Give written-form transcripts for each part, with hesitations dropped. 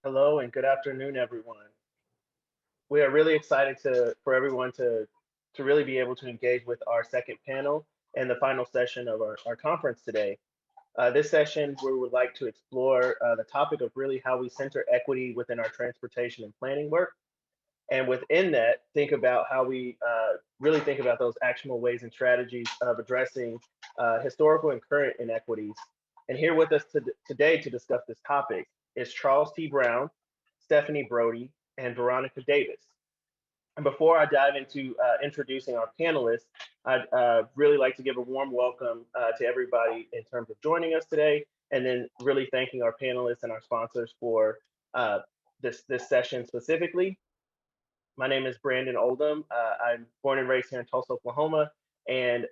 Hello and good afternoon, everyone. We are really excited for everyone to really be able to engage with our second panel and the final session of our conference today. This session, we would like to explore the topic of really how we center equity within our transportation and planning work. And within that, think about how we really think about those actionable ways and strategies of addressing historical and current inequities. And here with us today to discuss this topic is Charles T. Brown, Stephanie Brody, and Veronica Davis. And before I dive into introducing our panelists, I'd really like to give a warm welcome to everybody in terms of joining us today, and then really thanking our panelists and our sponsors for uh, this session specifically. My name is Brandon Oldham. I'm born and raised here in Tulsa, Oklahoma, and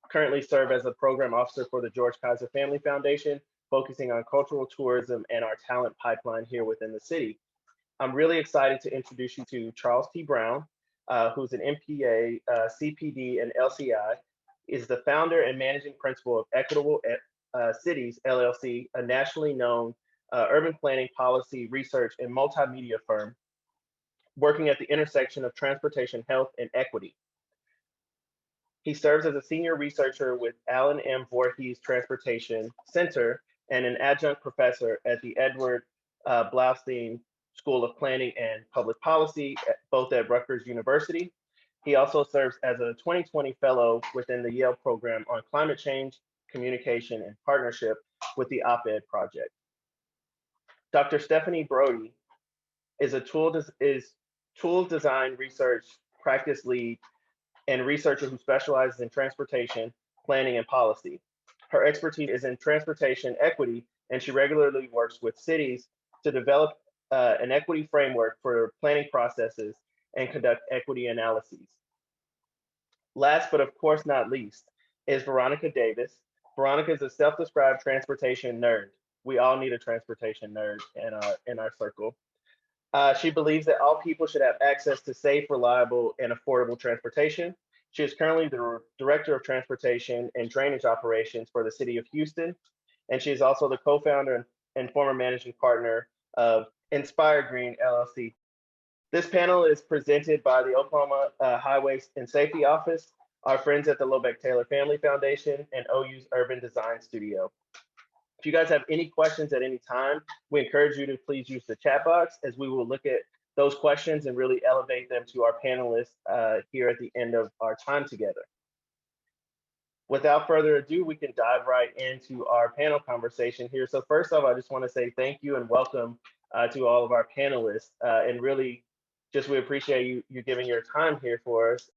currently serve as a program officer for the George Kaiser Family Foundation, focusing on cultural tourism and our talent pipeline here within the city. I'm really excited to introduce you to Charles T. Brown, who's an MPA, CPD, and LCI, is the founder and managing principal of Equitable Cities, LLC, a nationally known urban planning policy, research, and multimedia firm working at the intersection of transportation, health, and equity. He serves as a senior researcher with Alan M. Voorhees Transportation Center and an adjunct professor at the Edward Blaustein School of Planning and Public Policy, both at Rutgers University. He also serves as a 2020 fellow within the Yale program on climate change, communication, and partnership with the Op-Ed Project. Dr. Stephanie Brody is a tools design research practice lead and researcher who specializes in transportation, planning, and policy. Her expertise is in transportation equity, and she regularly works with cities to develop an equity framework for planning processes and conduct equity analyses. Last, but of course not least, is Veronica Davis. Veronica is a self-described transportation nerd. We all need a transportation nerd in our circle. She believes that all people should have access to safe, reliable, and affordable transportation. She is currently the Director of Transportation and Drainage Operations for the City of Houston, and she is also the co-founder and former managing partner of Inspire Green LLC. This panel is presented by the Oklahoma Highway and Safety Office, our friends at the Lobeck Taylor Family Foundation, and OU's Urban Design Studio. If you guys have any questions at any time, we encourage you to please use the chat box as we will look at those questions and really elevate them to our panelists here at the end of our time together. Without further ado, we can dive right into our panel conversation here. So first off, I just want to say thank you and welcome to all of our panelists, and really just we appreciate you giving your time here for us.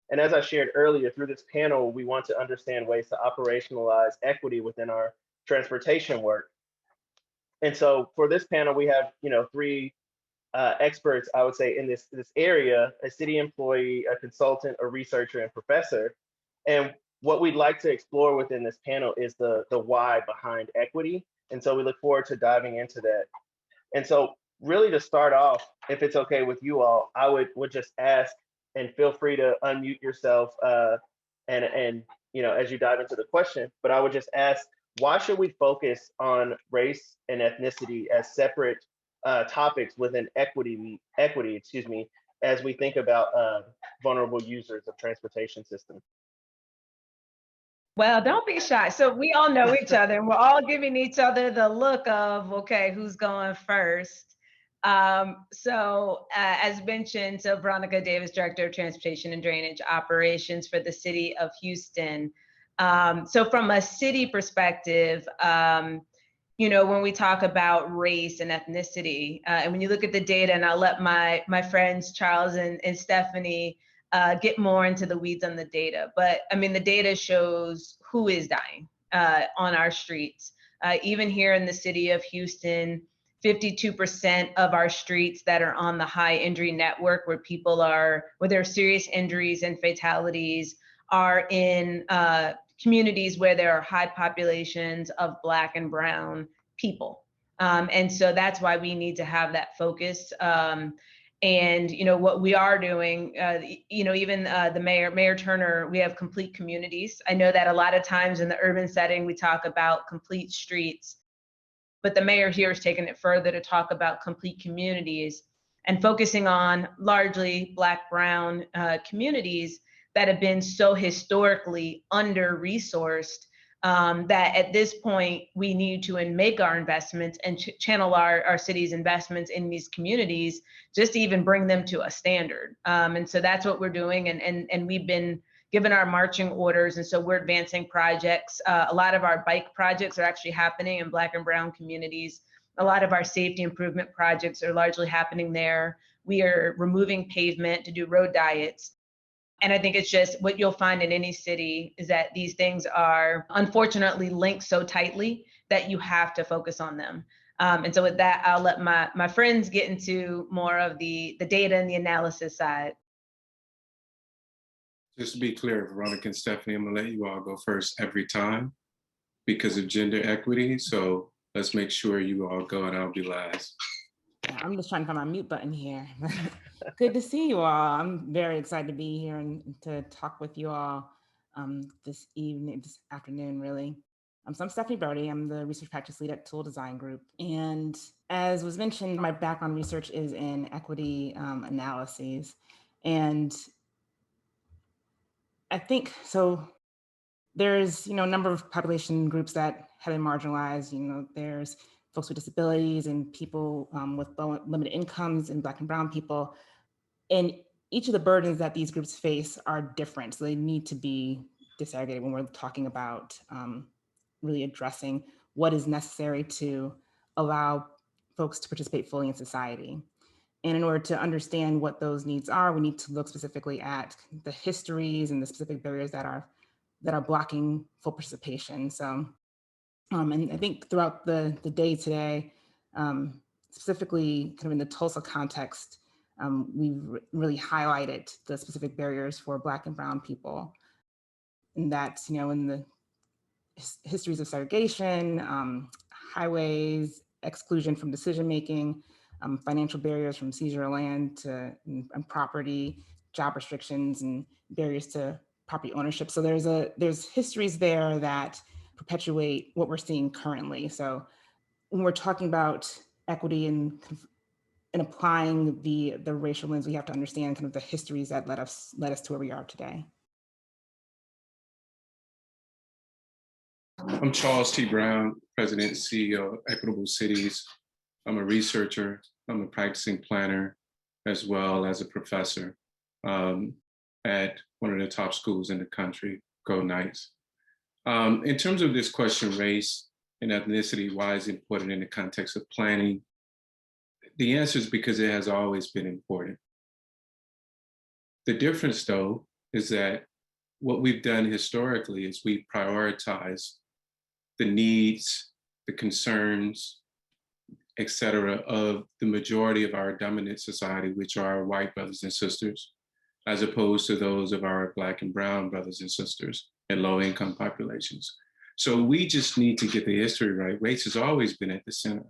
And as I shared earlier, through this panel, we want to understand ways to operationalize equity within our transportation work. And so for this panel, we have three experts, I would say, in this area: a city employee, a consultant, a researcher, and professor. And what we'd like to explore within this panel is the why behind equity. And so we look forward to diving into that. And so really to start off, if it's okay with you all, I would just ask, and feel free to unmute yourself and as you dive into the question, but I would just ask, why should we focus on race and ethnicity as separate topics within equity, excuse me, as we think about vulnerable users of transportation systems? Well, don't be shy. So we all know each other, and we're all giving each other the look of, okay, who's going first? As mentioned, so Veronica Davis, Director of Transportation and Drainage Operations for the City of Houston. So from a city perspective, when we talk about race and ethnicity, and when you look at the data, and I'll let my friends Charles and Stephanie get more into the weeds on the data. But I mean, the data shows who is dying on our streets. Even here in the city of Houston, 52% of our streets that are on the high injury network, where there are serious injuries and fatalities, are in communities where there are high populations of Black and Brown people. And so that's why we need to have that focus. And what we are doing, even the Mayor Turner, we have complete communities. I know that a lot of times in the urban setting we talk about complete streets, but the mayor here has taken it further to talk about complete communities and focusing on largely Black, Brown communities that have been so historically under-resourced, that at this point we need to make our investments and channel our city's investments in these communities just to even bring them to a standard. And so that's what we're doing. And we've been given our marching orders. And so we're advancing projects. A lot of our bike projects are actually happening in Black and Brown communities. A lot of our safety improvement projects are largely happening there. We are removing pavement to do road diets. And I think it's just what you'll find in any city is that these things are unfortunately linked so tightly that you have to focus on them. And so with that, I'll let my friends get into more of the data and the analysis side. Just to be clear, Veronica and Stephanie, I'm gonna let you all go first every time because of gender equity. So let's make sure you all go and I'll be last. Yeah, I'm just trying to find my mute button here. Good to see you all. I'm very excited to be here and to talk with you all this afternoon, really. So I'm Stephanie Brody. I'm the research practice lead at Tool Design Group. And as was mentioned, my background research is in equity analyses. And I think, so there's, a number of population groups that have been marginalized. There's folks with disabilities and people with limited incomes and Black and Brown people. And each of the burdens that these groups face are different. So they need to be disaggregated when we're talking about really addressing what is necessary to allow folks to participate fully in society. And in order to understand what those needs are, we need to look specifically at the histories and the specific barriers that are blocking full participation. So, and I think throughout the day today, specifically kind of in the Tulsa context, we've really highlighted the specific barriers for Black and Brown people. And that's, in the histories of segregation, highways, exclusion from decision-making, financial barriers from seizure of land and property, job restrictions, and barriers to property ownership. So there's histories there that perpetuate what we're seeing currently. So when we're talking about equity and applying the racial lens, we have to understand kind of the histories that led us to where we are today. I'm Charles T. Brown, President and CEO of Equitable Cities. I'm a researcher, I'm a practicing planner, as well as a professor at one of the top schools in the country, Go Knights. In terms of this question, race and ethnicity, why is it important in the context of planning? The answer is because it has always been important. The difference, though, is that what we've done historically is we prioritize the needs, the concerns, et cetera, of the majority of our dominant society, which are our white brothers and sisters, as opposed to those of our Black and Brown brothers and sisters and low-income populations. So we just need to get the history right. Race has always been at the center.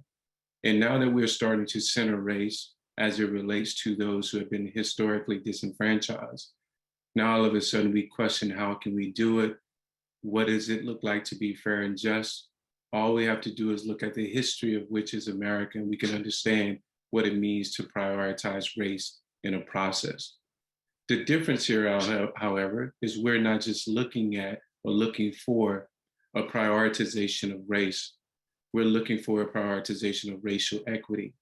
And now that we're starting to center race as it relates to those who have been historically disenfranchised, now all of a sudden we question, how can we do it? What does it look like to be fair and just? All we have to do is look at the history of which is America, and we can understand what it means to prioritize race in a process. The difference here, however, is we're not just looking at or looking for a prioritization of race. We're looking for a prioritization of racial equity,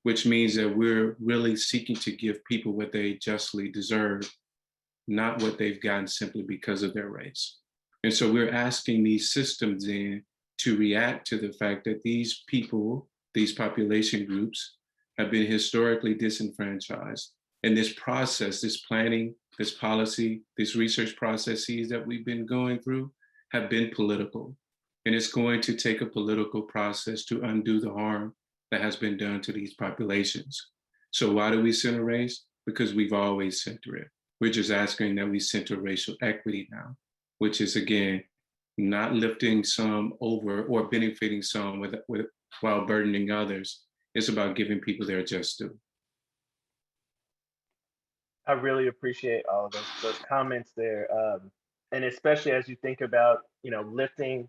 which means that we're really seeking to give people what they justly deserve, not what they've gotten simply because of their race. And so we're asking these systems in to react to the fact that these people, these population groups, have been historically disenfranchised. And this process, this planning, this policy, these research processes that we've been going through have been political. And it's going to take a political process to undo the harm that has been done to these populations. So why do we center race? Because we've always centered it. We're just asking that we center racial equity now, which is, again, not lifting some over or benefiting some while burdening others. It's about giving people their just due. I really appreciate all of those comments there. And especially as you think about, lifting,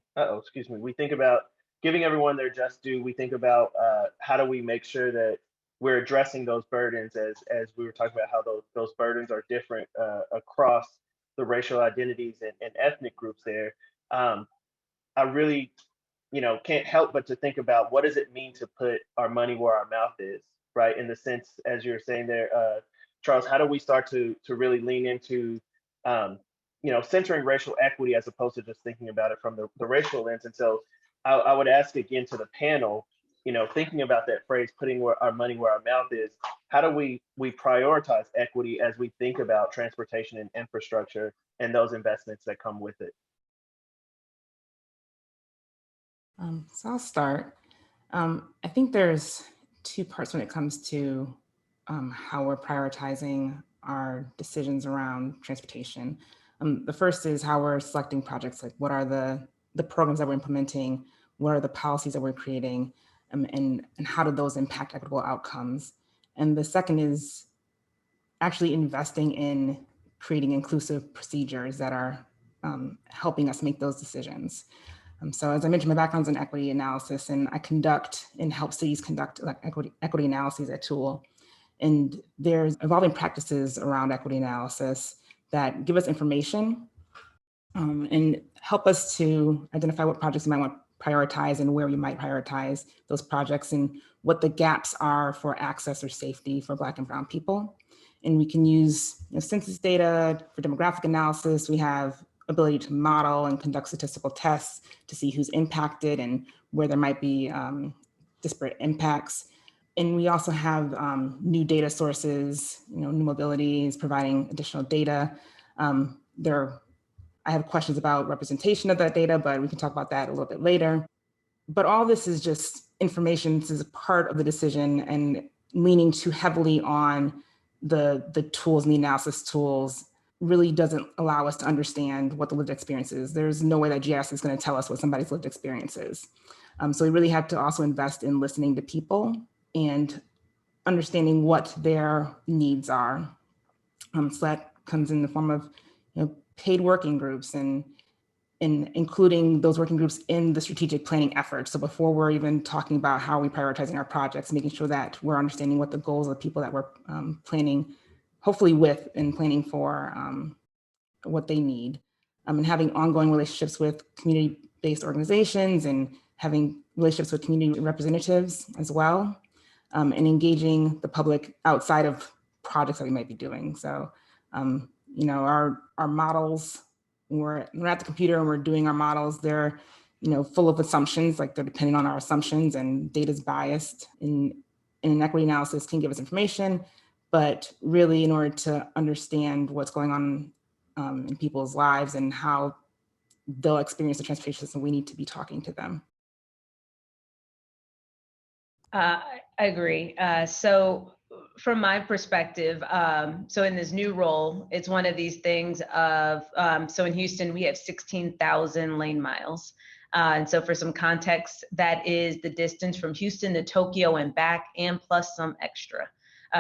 we think about giving everyone their just due, we think about how do we make sure that we're addressing those burdens as we were talking about how those burdens are different across the racial identities and ethnic groups there. I really, can't help but to think about what does it mean to put our money where our mouth is, right? In the sense, as you were saying there, Charles, how do we start to really lean into, centering racial equity as opposed to just thinking about it from the racial lens? And so I would ask again to the panel, thinking about that phrase, putting our money where our mouth is, how do we prioritize equity as we think about transportation and infrastructure and those investments that come with it? So I'll start. I think there's two parts when it comes to how we're prioritizing our decisions around transportation. The first is how we're selecting projects, like what are the programs that we're implementing, what are the policies that we're creating, and how do those impact equitable outcomes? And the second is actually investing in creating inclusive procedures that are helping us make those decisions. So as I mentioned, my background's in equity analysis, and I conduct and help cities conduct like equity analyses at Tool. And there's evolving practices around equity analysis that give us information and help us to identify what projects we might want to prioritize and where we might prioritize those projects and what the gaps are for access or safety for Black and Brown people. And we can use census data for demographic analysis. We have ability to model and conduct statistical tests to see who's impacted and where there might be disparate impacts. And we also have new data sources, new mobilities, providing additional data. I have questions about representation of that data, but we can talk about that a little bit later. But all this is just information. This is a part of the decision, and leaning too heavily on the tools and the analysis tools really doesn't allow us to understand what the lived experience is. There's no way that GIS is going to tell us what somebody's lived experience is. So we really have to also invest in listening to people and understanding what their needs are. So that comes in the form of paid working groups and including those working groups in the strategic planning effort. So before we're even talking about how we're prioritizing our projects, making sure that we're understanding what the goals of the people that we're planning, hopefully with and planning for, what they need, and having ongoing relationships with community-based organizations and having relationships with community representatives as well, and engaging the public outside of projects that we might be doing. So, our models, when we're at the computer and we're doing our models, they're full of assumptions, like they're dependent on our assumptions, and data's biased. And an equity analysis can give us information, but really in order to understand what's going on in people's lives and how they'll experience the transportation system, we need to be talking to them. I agree. So from my perspective, so in this new role, it's one of these things of, so in Houston, we have 16,000 lane miles. And so for some context, that is the distance from Houston to Tokyo and back, and plus some extra.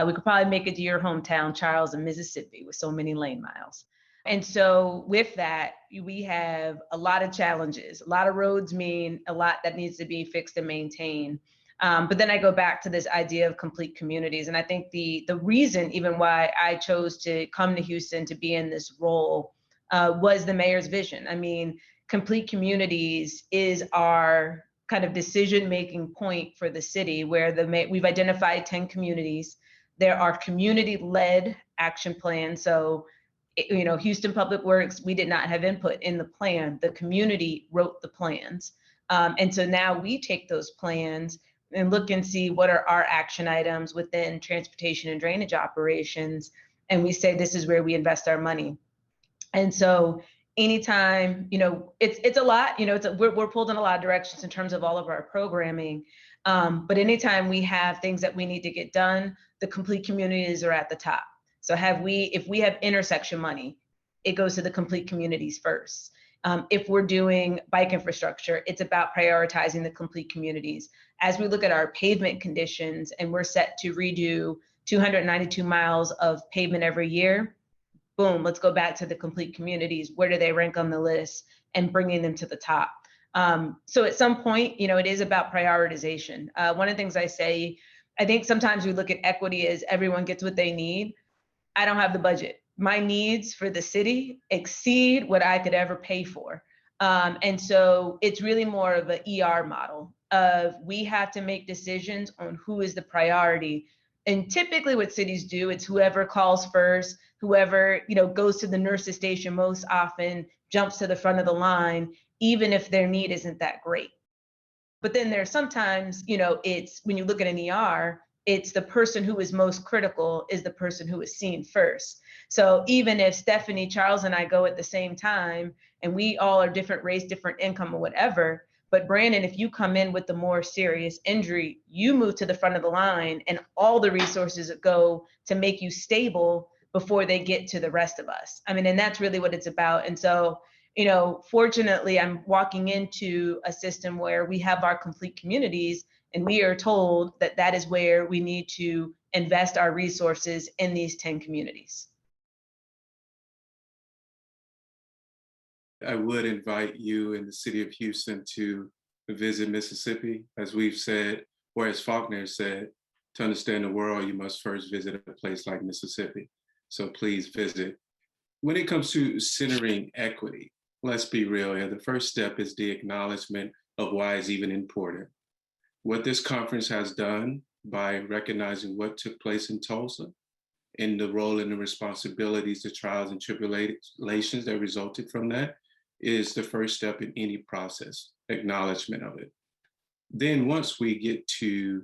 We could probably make it to your hometown, Charles, in Mississippi, with so many lane miles. And so with that, we have a lot of challenges. A lot of roads mean a lot that needs to be fixed and maintained. But then I go back to this idea of complete communities. And I think the reason even why I chose to come to Houston to be in this role was the mayor's vision. I mean, complete communities is our kind of decision-making point for the city, where we've identified 10 communities. There are community-led action plans. So, Houston Public Works, we did not have input in the plan. The community wrote the plans. And so now we take those plans and look and see what are our action items within transportation and drainage operations. And we say, this is where we invest our money. And so anytime, it's a lot, we're pulled in a lot of directions in terms of all of our programming. But anytime we have things that we need to get done, the complete communities are at the top. So if we have intersection money, it goes to the complete communities first. If we're doing bike infrastructure, it's about prioritizing the complete communities. As we look at our pavement conditions and we're set to redo 292 miles of pavement every year, boom, let's go back to the complete communities. Where do they rank on the list, and bringing them to the top? So at some point, it is about prioritization. One of the things I say, I think sometimes we look at equity as everyone gets what they need. I don't have the budget. My needs for the city exceed what I could ever pay for. And so it's really more of an ER model of we have to make decisions on who is the priority. And typically what cities do, it's whoever calls first, whoever, goes to the nurse's station most often, jumps to the front of the line, even if their need isn't that great. But then there's sometimes, it's when you look at an ER, it's the person who is most critical is the person who is seen first. So even if Stephanie, Charles, and I go at the same time, and we all are different race, different income, or whatever, but Brandon, if you come in with the more serious injury, you move to the front of the line, and all the resources go to make you stable before they get to the rest of us. I mean, and that's really what it's about. And so, fortunately, I'm walking into a system where we have our complete communities, and we are told that that is where we need to invest our resources in these 10 communities. I would invite you in the city of Houston to visit Mississippi. As we've said, or as Faulkner said, to understand the world, you must first visit a place like Mississippi. So please visit. When it comes to centering equity, let's be real here. The first step is the acknowledgement of why it's even important. What this conference has done by recognizing what took place in Tulsa and the role and the responsibilities, the trials and tribulations that resulted from that is the first step in any process, acknowledgement of it. Then once we get to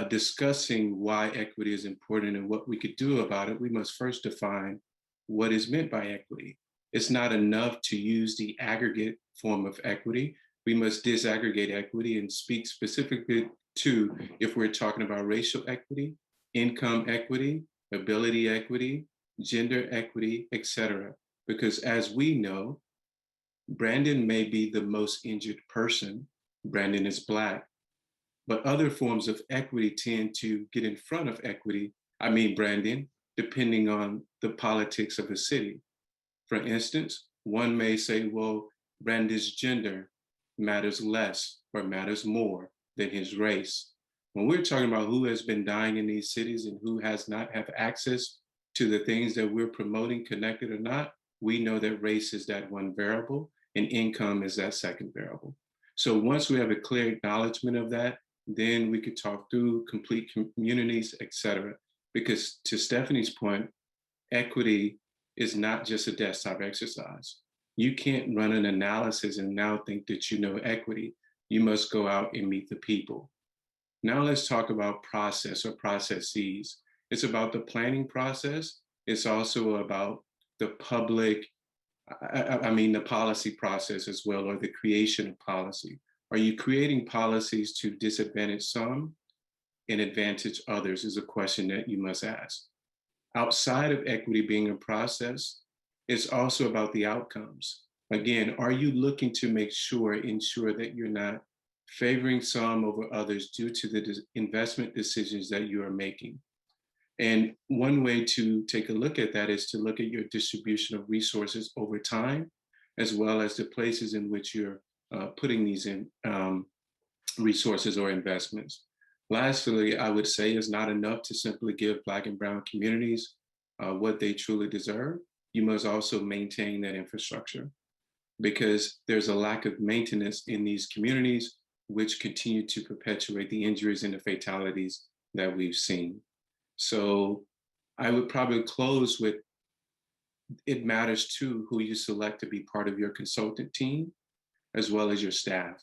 discussing why equity is important and what we could do about it, we must first define what is meant by equity. It's not enough to use the aggregate form of equity. We must disaggregate equity and speak specifically to if we're talking about racial equity, income equity, ability equity, gender equity, etc. Because as we know, Brandon may be the most injured person. Brandon is Black, but other forms of equity tend to get in front of equity, Brandon, depending on the politics of the city. For instance, one may say, well, Brandon's gender matters less or matters more than his race. When we're talking about who has been dying in these cities and who has not have access to the things that we're promoting, connected or not, we know that race is that one variable and income is that second variable. So once we have a clear acknowledgement of that, then we could talk through complete communities, et cetera. Because to Stephanie's point, equity is not just a desktop exercise. You can't run an analysis and now think that you know equity. You must go out and meet the people. Now let's talk about process or processes. It's about the planning process. It's also about the public, the policy process as well, or the creation of policy. Are you creating policies to disadvantage some and advantage others is a question that you must ask. Outside of equity being a process, it's also about the outcomes. Again, are you looking to ensure that you're not favoring some over others due to the investment decisions that you are making? And one way to take a look at that is to look at your distribution of resources over time, as well as the places in which you're putting these in resources or investments. Lastly, I would say it's not enough to simply give Black and Brown communities what they truly deserve. You must also maintain that infrastructure because there's a lack of maintenance in these communities, which continue to perpetuate the injuries and the fatalities that we've seen. So I would probably close with, it matters too who you select to be part of your consultant team, as well as your staff,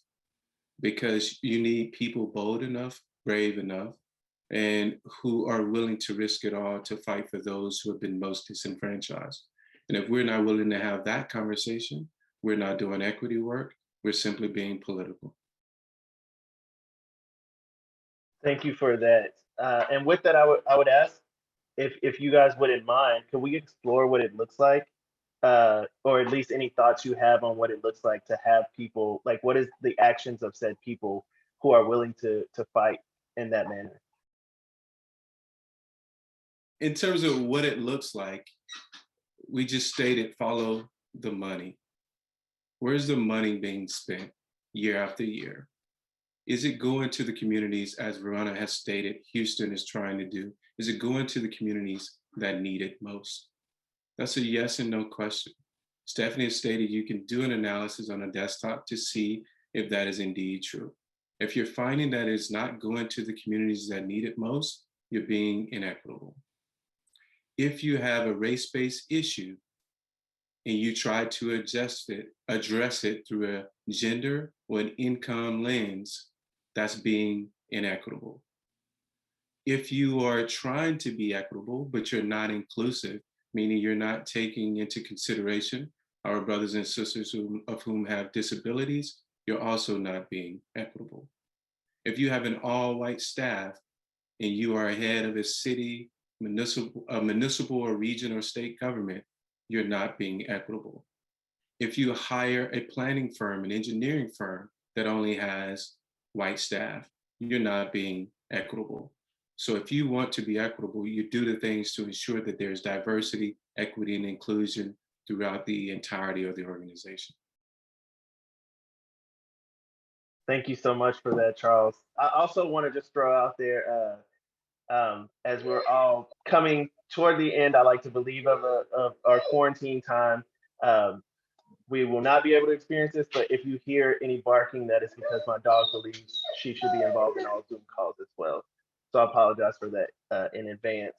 because you need people bold enough, brave enough, and who are willing to risk it all to fight for those who have been most disenfranchised. And if we're not willing to have that conversation, we're not doing equity work, we're simply being political. Thank you for that. And with that, I would ask if you guys wouldn't mind, could we explore what it looks like, or at least any thoughts you have on what it looks like to have people, like what is the actions of said people who are willing to fight in that manner? In terms of what it looks like, we just stated follow the money. Where's the money being spent? year after year? Is it going to the communities, as Verona has stated, Houston is trying to do? Is it going to the communities that need it most? That's a yes and no question. Stephanie has stated you can do an analysis on a desktop to see if that is indeed true. If you're finding that it's not going to the communities that need it most, you're being inequitable. If you have a race-based issue and you try to address it through a gender or an income lens, that's being inequitable. If you are trying to be equitable, but you're not inclusive, meaning you're not taking into consideration our brothers and sisters of whom have disabilities, you're also not being equitable. If you have an all-white staff and you are head of a city, municipal or region or state government, you're not being equitable. If you hire a planning firm, an engineering firm that only has white staff, you're not being equitable. So if you want to be equitable, you do the things to ensure that there's diversity, equity, and inclusion throughout the entirety of the organization. Thank you so much for that, Charles. I also want to just throw out there, as we're all coming toward the end, I like to believe of our quarantine time. We will not be able to experience this, but if you hear any barking, that is because my dog believes she should be involved in all Zoom calls as well. So I apologize for that in advance.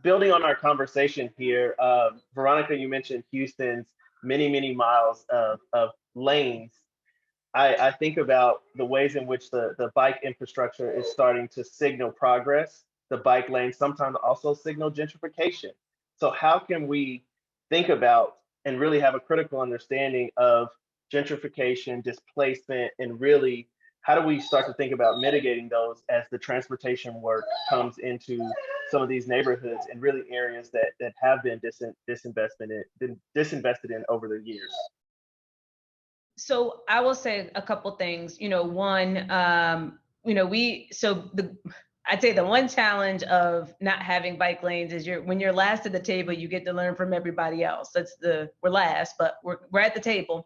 Building on our conversation here, Veronica, you mentioned Houston's many, many miles of lanes. I think about the ways in which the bike infrastructure is starting to signal progress. The bike lanes sometimes also signal gentrification. So how can we think about and really have a critical understanding of gentrification, displacement, and really how do we start to think about mitigating those as the transportation work comes into some of these neighborhoods and really areas that have been disinvested in over the years? So I will say a couple things. One, I'd say the one challenge of not having bike lanes is when you're last at the table, you get to learn from everybody else. We're last, but we're at the table.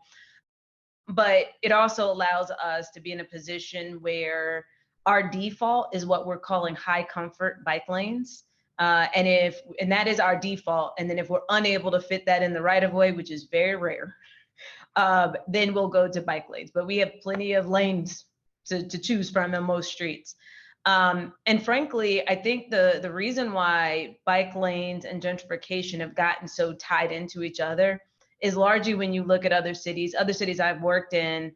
But it also allows us to be in a position where our default is what we're calling high comfort bike lanes. And that is our default. And then if we're unable to fit that in the right of way, which is very rare, then we'll go to bike lanes. But we have plenty of lanes to choose from in most streets. And frankly, I think the reason why bike lanes and gentrification have gotten so tied into each other is largely when you look at other cities I've worked in,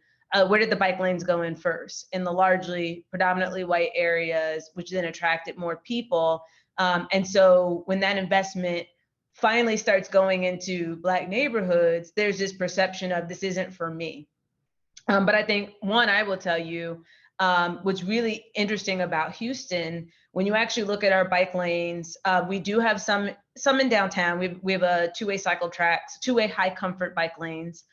where did the bike lanes go in first? In the largely predominantly white areas, which then attracted more people. And so when that investment finally starts going into Black neighborhoods, there's this perception of this isn't for me. But I think I will tell you, what's really interesting about Houston, when you actually look at our bike lanes, we do have some in downtown. We have a two-way cycle tracks, two-way high comfort bike lanes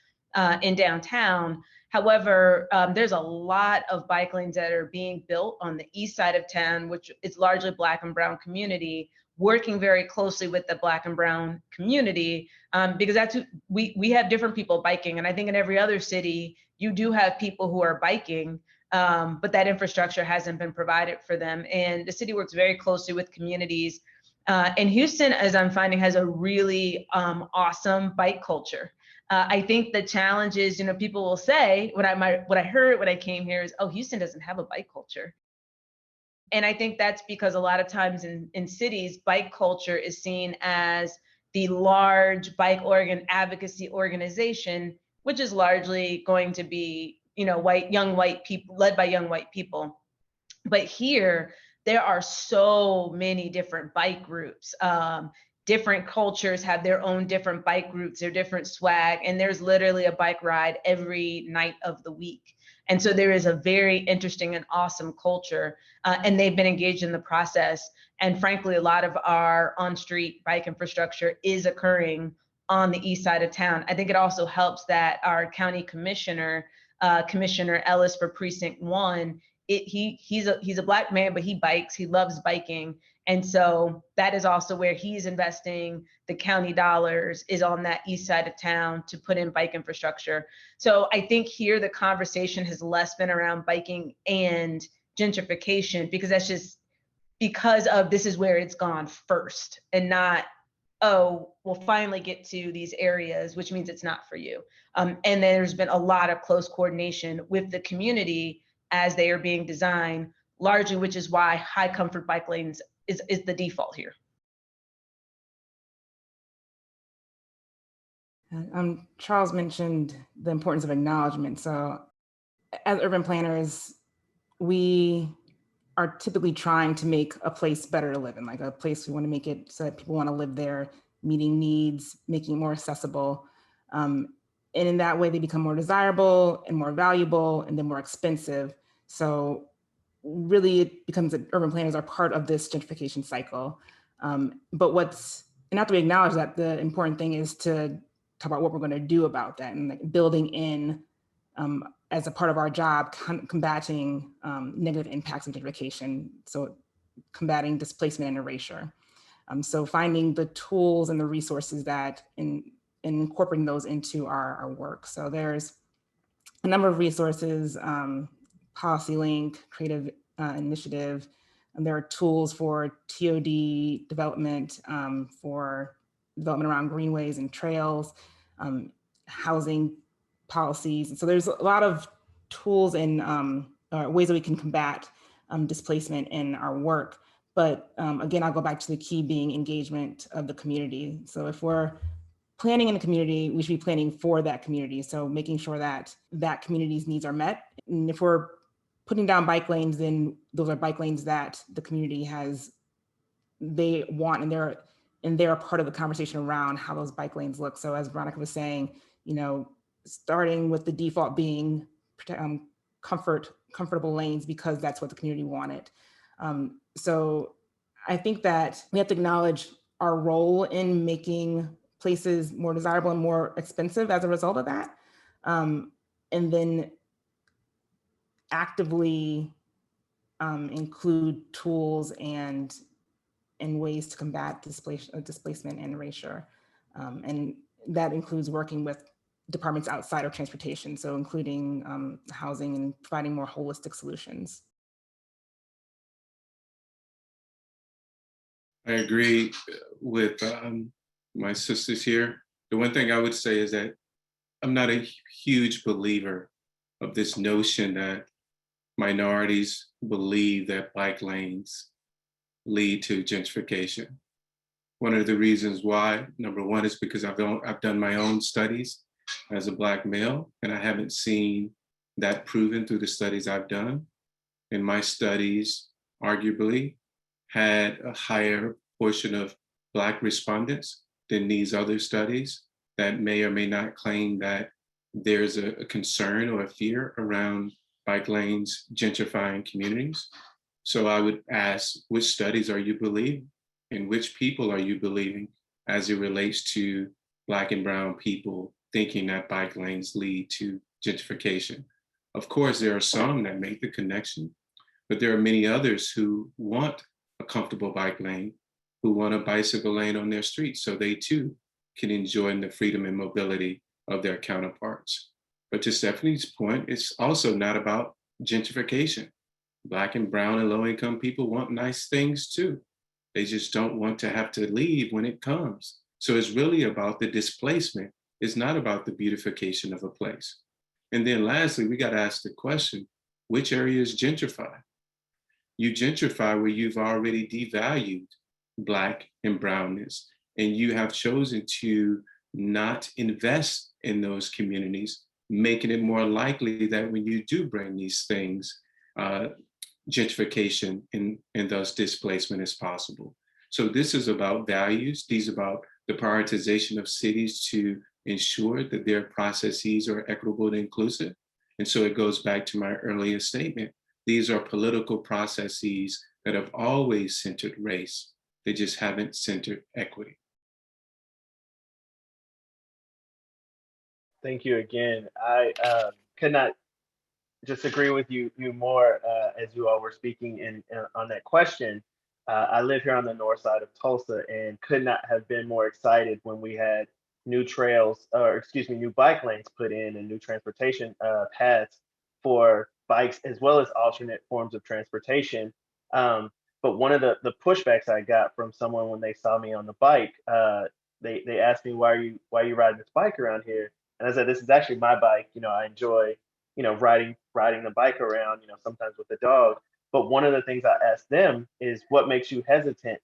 in downtown. However, there's a lot of bike lanes that are being built on the east side of town, which is largely Black and brown community, working very closely with the Black and brown community, because we have different people biking. And I think in every other city, you do have people who are biking, but that infrastructure hasn't been provided for them. And the city works very closely with communities. And Houston, as I'm finding, has a really awesome bike culture. I think the challenge is, people will say, what I heard when I came here is, oh, Houston doesn't have a bike culture. And I think that's because a lot of times in cities, bike culture is seen as the large bike advocacy organization, which is largely going to be, young white people, led by young white people. But here, there are so many different bike groups. Different cultures have their own different bike groups, their different swag, and there's literally a bike ride every night of the week. And so there is a very interesting and awesome culture, and they've been engaged in the process. And frankly, a lot of our on-street bike infrastructure is occurring on the east side of town. I think it also helps that our county commissioner, Commissioner Ellis for Precinct 1, he's a Black man, but he bikes, he loves biking. And so that is also where he's investing the county dollars, is on that east side of town to put in bike infrastructure. So I think here the conversation has less been around biking and gentrification, because that's just because of this is where it's gone first, and not, oh, we'll finally get to these areas, which means it's not for you. And there's been a lot of close coordination with the community as they are being designed, largely, which is why high comfort bike lanes is the default here. Charles mentioned the importance of acknowledgement. So as urban planners, we are typically trying to make a place better to live in, like a place we want to make it so that people want to live there, meeting needs, making it more accessible. And in that way, they become more desirable and more valuable and then more expensive. So really it becomes that urban planners are part of this gentrification cycle. But and after we acknowledge that, the important thing is to talk about what we're going to do about that, and like building in as a part of our job, combating negative impacts of gentrification. So combating displacement and erasure. So finding the tools and the resources that and incorporating those into our work. So there's a number of resources, Policy Link, Creative Initiative, and there are tools for TOD development, for development around greenways and trails, housing policies. And so there's a lot of tools and ways that we can combat displacement in our work. But again, I'll go back to the key being engagement of the community. So if we're planning in the community, we should be planning for that community. So making sure that that community's needs are met. And if we're putting down bike lanes, then those are bike lanes that the community they want, and they're a part of the conversation around how those bike lanes look. So as Veronica was saying, starting with the default being comfortable lanes, because that's what the community wanted. So I think that we have to acknowledge our role in making places more desirable and more expensive as a result of that. And then actively include tools and ways to combat displacement and erasure. And that includes working with departments outside of transportation, so including housing and providing more holistic solutions. I agree with my sisters here. The one thing I would say is that I'm not a huge believer of this notion that minorities believe that bike lanes lead to gentrification. One of the reasons why, number one, is because I've done my own studies as a Black male, and I haven't seen that proven through the studies I've done. And my studies arguably had a higher portion of Black respondents than these other studies that may or may not claim that there's a concern or a fear around bike lanes gentrifying communities. So I would ask, which studies are you believing, and which people are you believing as it relates to Black and brown people thinking that bike lanes lead to gentrification? Of course, there are some that make the connection, but there are many others who want a comfortable bike lane, who want a bicycle lane on their street, so they too can enjoy the freedom and mobility of their counterparts. But to Stephanie's point, it's also not about gentrification. Black and brown and low income people want nice things too. They just don't want to have to leave when it comes. So it's really about the displacement. It's not about the beautification of a place. And then lastly, we got to ask the question, which areas gentrify? You gentrify where you've already devalued Black and brownness, and you have chosen to not invest in those communities, making it more likely that when you do bring these things, gentrification and thus displacement is possible. So this is about values. These are about the prioritization of cities to ensure that their processes are equitable and inclusive. And so it goes back to my earlier statement. These are political processes that have always centered race. They just haven't centered equity. Thank you again. I could not just agree with you more as you all were speaking on that question. I live here on the north side of Tulsa and could not have been more excited when we had new trails, or excuse me, new bike lanes put in and new transportation paths for bikes as well as alternate forms of transportation. Um, but one of the pushbacks I got from someone when they saw me on the bike, they asked me, why are you riding this bike around here? And I said, this is actually my bike. I enjoy, riding the bike around, sometimes with the dog. But one of the things I asked them is what makes you hesitant,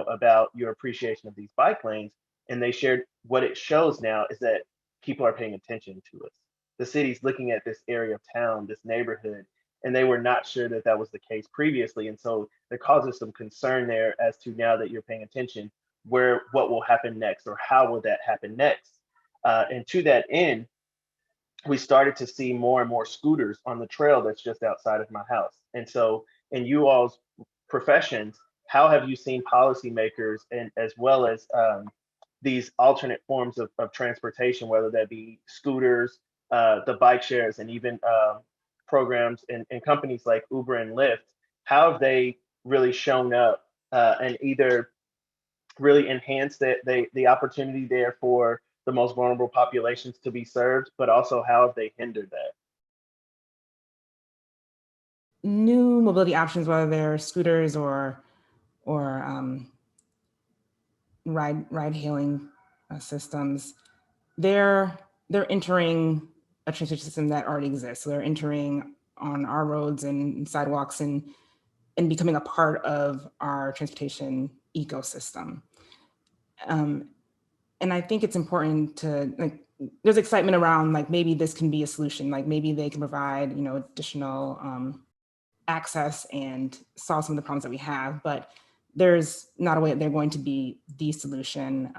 about your appreciation of these bike lanes. And they shared what it shows now is that people are paying attention to us. The city's looking at this area of town, this neighborhood, and they were not sure that that was the case previously. And so there causes some concern there as to now that you're paying attention, what will happen next or how will that happen next. And to that end, we started to see more and more scooters on the trail that's just outside of my house. And so, in you all's professions, how have you seen policymakers and as well as these alternate forms of transportation, whether that be scooters, the bike shares, and even programs and companies like Uber and Lyft, how have they really shown up and either really enhance the opportunity there for the most vulnerable populations to be served, but also how have they hindered that? New mobility options, whether they're scooters or ride hailing systems, they're entering a transportation system that already exists. So they're entering on our roads and sidewalks and becoming a part of our transportation ecosystem. And I think it's important to there's excitement around maybe this can be a solution, maybe they can provide additional access and solve some of the problems that we have, but there's not a way that they're going to be the solution,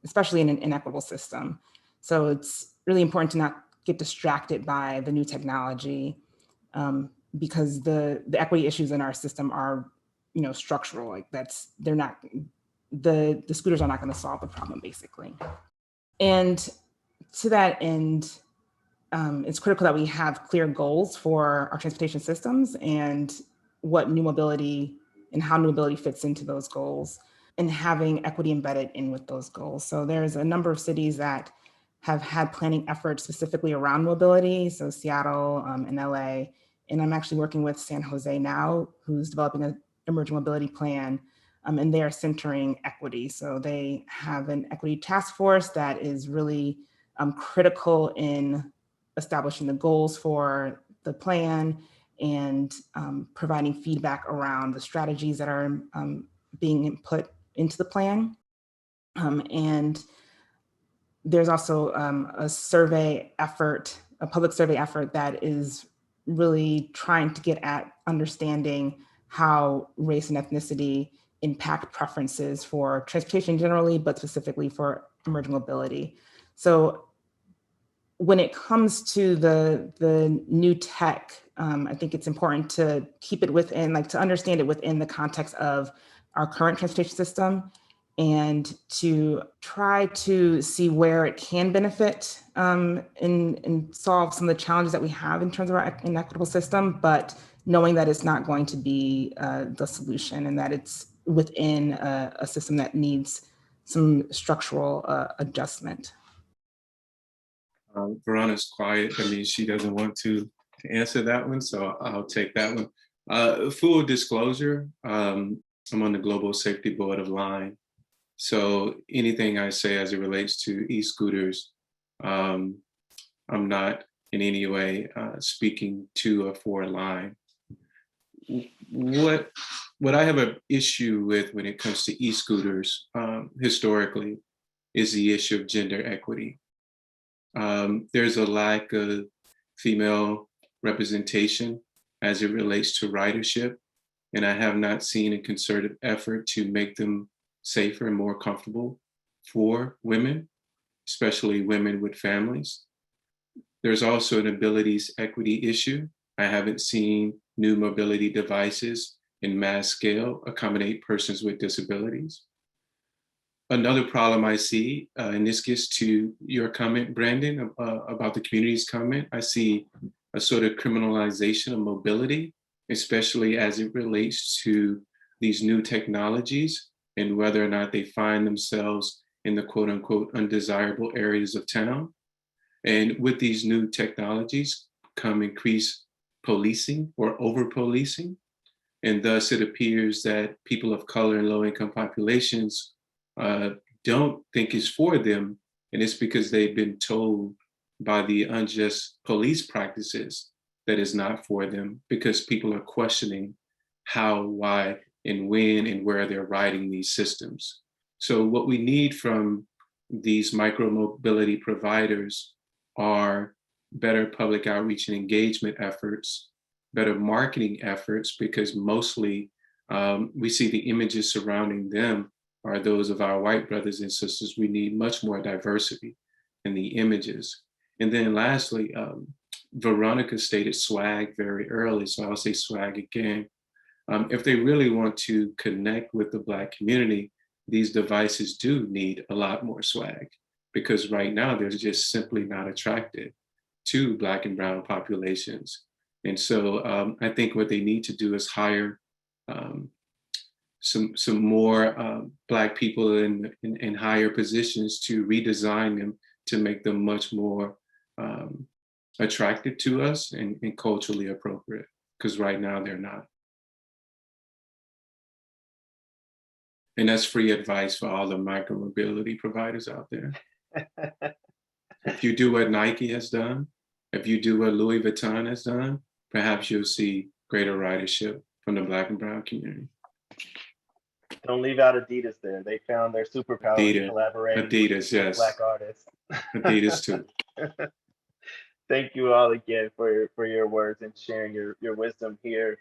especially in an inequitable system. So it's really important to not get distracted by the new technology, because the equity issues in our system are, structural. They're not, the scooters are not going to solve the problem, basically. And to that end, it's critical that we have clear goals for our transportation systems and what new mobility and how new mobility fits into those goals, and having equity embedded in with those goals. So there's a number of cities that have had planning efforts specifically around mobility, so Seattle and LA, and I'm actually working with San Jose now, who's developing an emerging mobility plan, and they are centering equity. So they have an equity task force that is really critical in establishing the goals for the plan and providing feedback around the strategies that are being put into the plan. And there's also a survey effort, a public survey effort that is really trying to get at understanding how race and ethnicity impact preferences for transportation generally, but specifically for emerging mobility. So when it comes to the new tech, I think it's important to keep it within, to understand it within the context of our current transportation system, and to try to see where it can benefit and solve some of the challenges that we have in terms of our inequitable system, but knowing that it's not going to be the solution, and that it's within a system that needs some structural adjustment. Veronica's quiet. I mean, she doesn't want to answer that one, so I'll take that one. Full disclosure, I'm on the Global Safety Board of Line. So anything I say as it relates to e-scooters, I'm not in any way speaking to or for Line. What I have an issue with when it comes to e-scooters historically is the issue of gender equity. There's a lack of female representation as it relates to ridership, and I have not seen a concerted effort to make them safer and more comfortable for women, especially women with families. There's also an abilities equity issue. I haven't seen new mobility devices in mass scale accommodate persons with disabilities. Another problem I see, and this gets to your comment, Brandon, about the community's comment, I see a sort of criminalization of mobility, especially as it relates to these new technologies and whether or not they find themselves in the quote unquote undesirable areas of town. And with these new technologies come increased policing or over policing. And thus it appears that people of color and low income populations don't think it's for them. And it's because they've been told by the unjust police practices that is not for them, because people are questioning how, why, and when and where they're writing these systems. So what we need from these micromobility providers are better public outreach and engagement efforts, better marketing efforts, because mostly we see the images surrounding them are those of our white brothers and sisters. We need much more diversity in the images. And then lastly, Veronica stated swag very early, so I'll say swag again. If they really want to connect with the Black community, these devices do need a lot more swag, because right now they're just simply not attracted to Black and brown populations. And so I think what they need to do is hire some more Black people in higher positions to redesign them to make them much more attractive to us and culturally appropriate, because right now they're not. And that's free advice for all the micromobility providers out there. If you do what Nike has done, if you do what Louis Vuitton has done, perhaps you'll see greater ridership from the Black and brown community. Don't leave out Adidas there. They found their superpower in collaborating Adidas, yes. Black artists. Adidas too. Thank you all again for your words and sharing your wisdom here.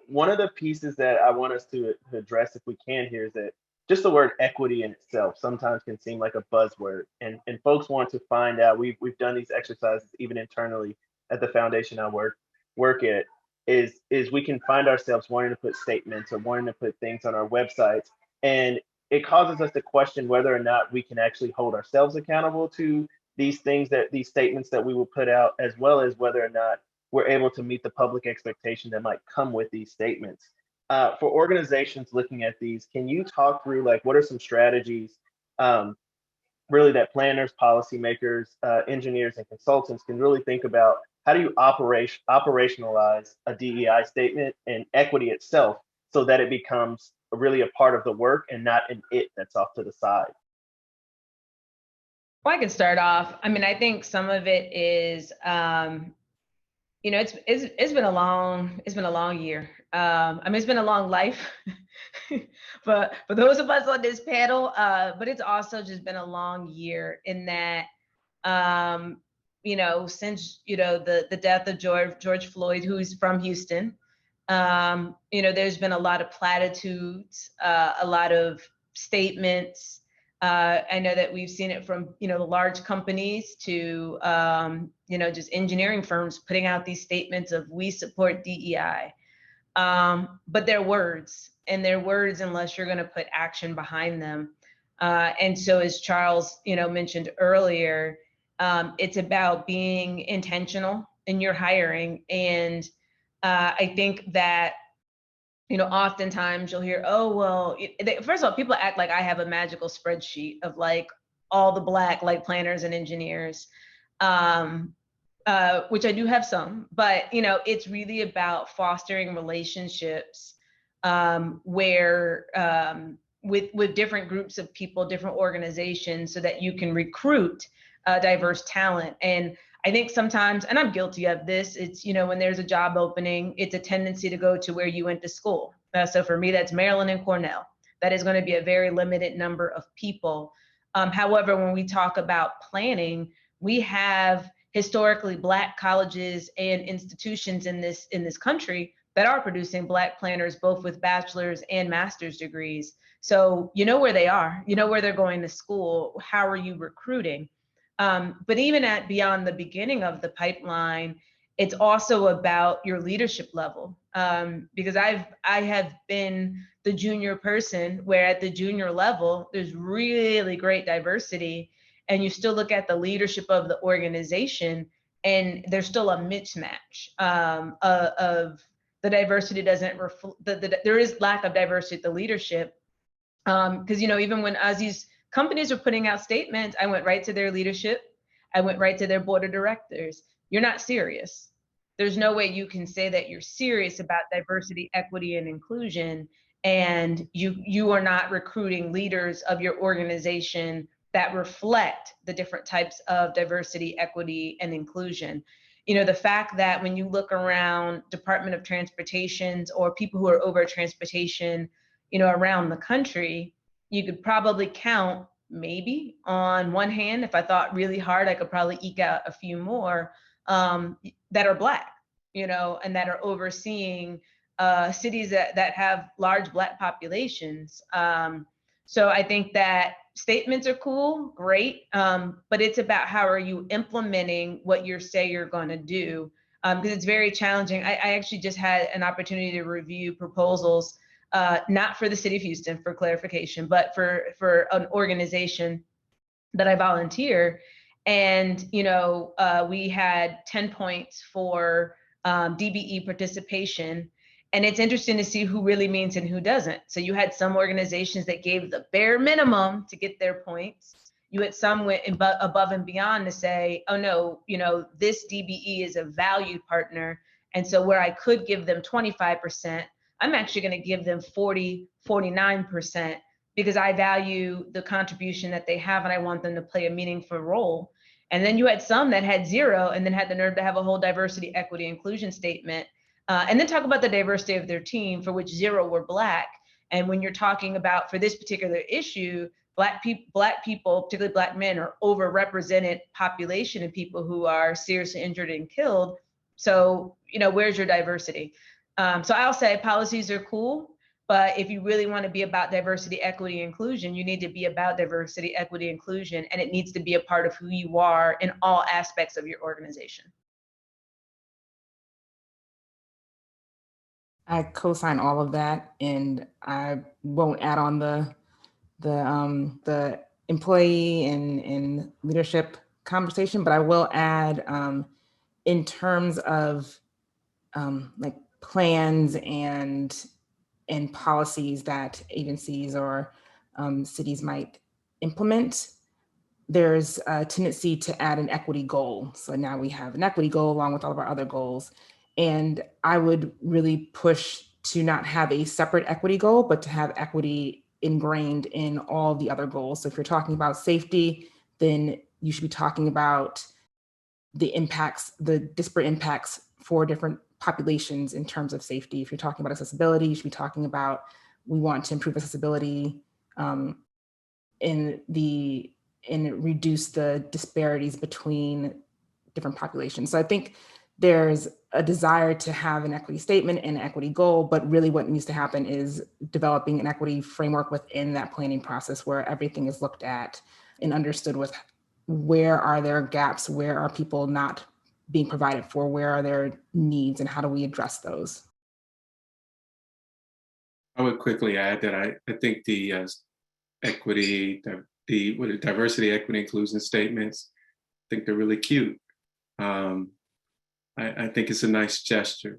One of the pieces that I want us to address, if we can, here is that just the word equity in itself sometimes can seem like a buzzword, and folks want to find out. We've done these exercises even internally at the foundation I work at. Is we can find ourselves wanting to put statements or wanting to put things on our websites, and it causes us to question whether or not we can actually hold ourselves accountable to these things, that these statements that we will put out, as well as whether or not we're able to meet the public expectation that might come with these statements. For organizations looking at these, can you talk through like what are some strategies really that planners, policymakers, engineers, and consultants can really think about? How do you operationalize a DEI statement and equity itself so that it becomes really a part of the work and not an it that's off to the side? Well, I can start off. I mean, I think some of it is, you know, it's been a long year. I mean, it's been a long life, but for those of us on this panel, but it's also just been a long year in that, you know, since, you know, the death of George Floyd, who's from Houston, you know, there's been a lot of platitudes, a lot of statements. I know that we've seen it from, you know, the large companies to, you know, just engineering firms putting out these statements of we support DEI. But they're words, and they're words unless you're going to put action behind them. And so as Charles, you know, mentioned earlier, it's about being intentional in your hiring. And I think that, you know, oftentimes you'll hear, oh, well, first of all, people act like I have a magical spreadsheet of like all the Black like planners and engineers, which I do have some, but, you know, it's really about fostering relationships where with different groups of people, different organizations, so that you can recruit diverse talent. And I think sometimes, and I'm guilty of this, it's, you know, when there's a job opening, it's a tendency to go to where you went to school. So for me, that's Maryland and Cornell. That is going to be a very limited number of people. However, when we talk about planning, we have historically Black colleges and institutions in this country that are producing Black planners, both with bachelor's and master's degrees. So you know where they are, you know where they're going to school. How are you recruiting? But even at beyond the beginning of the pipeline, it's also about your leadership level. Because I have been the junior person where at the junior level, there's really great diversity, and you still look at the leadership of the organization and there's still a mismatch of the diversity doesn't reflect, there is lack of diversity at the leadership. Because, you know, even when as these companies are putting out statements, I went right to their leadership. I went right to their board of directors. You're not serious. There's no way you can say that you're serious about diversity, equity, and inclusion, and you are not recruiting leaders of your organization that reflect the different types of diversity, equity, and inclusion. You know, the fact that when you look around Department of Transportations or people who are over transportation, you know, around the country, you could probably count maybe on one hand, if I thought really hard, I could probably eke out a few more that are Black, you know, and that are overseeing cities that have large Black populations. So I think that statements are cool, great, but it's about how are you implementing what you say you're going to do, because it's very challenging. I actually just had an opportunity to review proposals, not for the city of Houston, for clarification, but for an organization that I volunteer. And, you know, we had 10 points for DBE participation. And it's interesting to see who really means and who doesn't. So you had some organizations that gave the bare minimum to get their points. You had some went above and beyond to say, oh no, you know, this DBE is a valued partner. And so where I could give them 25%, I'm actually going to give them 40, 49%, because I value the contribution that they have and I want them to play a meaningful role. And then you had some that had zero and then had the nerve to have a whole diversity, equity, inclusion statement. And then talk about the diversity of their team, for which zero were Black. And when you're talking about, for this particular issue, Black people, particularly Black men, are overrepresented population of people who are seriously injured and killed. So, you know, where's your diversity? So I'll say policies are cool, but if you really want to be about diversity, equity, inclusion, you need to be about diversity, equity, inclusion, and it needs to be a part of who you are in all aspects of your organization. I co-sign all of that, and I won't add on the employee and leadership conversation, but I will add in terms of like plans and policies that agencies or cities might implement. There's a tendency to add an equity goal. So now we have an equity goal along with all of our other goals. And I would really push to not have a separate equity goal, but to have equity ingrained in all the other goals. So if you're talking about safety, then you should be talking about the impacts, the disparate impacts for different populations in terms of safety. If you're talking about accessibility, you should be talking about, we want to improve accessibility and reduce the disparities between different populations. So I think there's a desire to have an equity statement and an equity goal, but really what needs to happen is developing an equity framework within that planning process where everything is looked at and understood with where are there gaps, where are people not being provided for, where are their needs, and how do we address those? I would quickly add that I think the equity, the diversity, equity, inclusion statements, I think they're really cute. I think it's a nice gesture.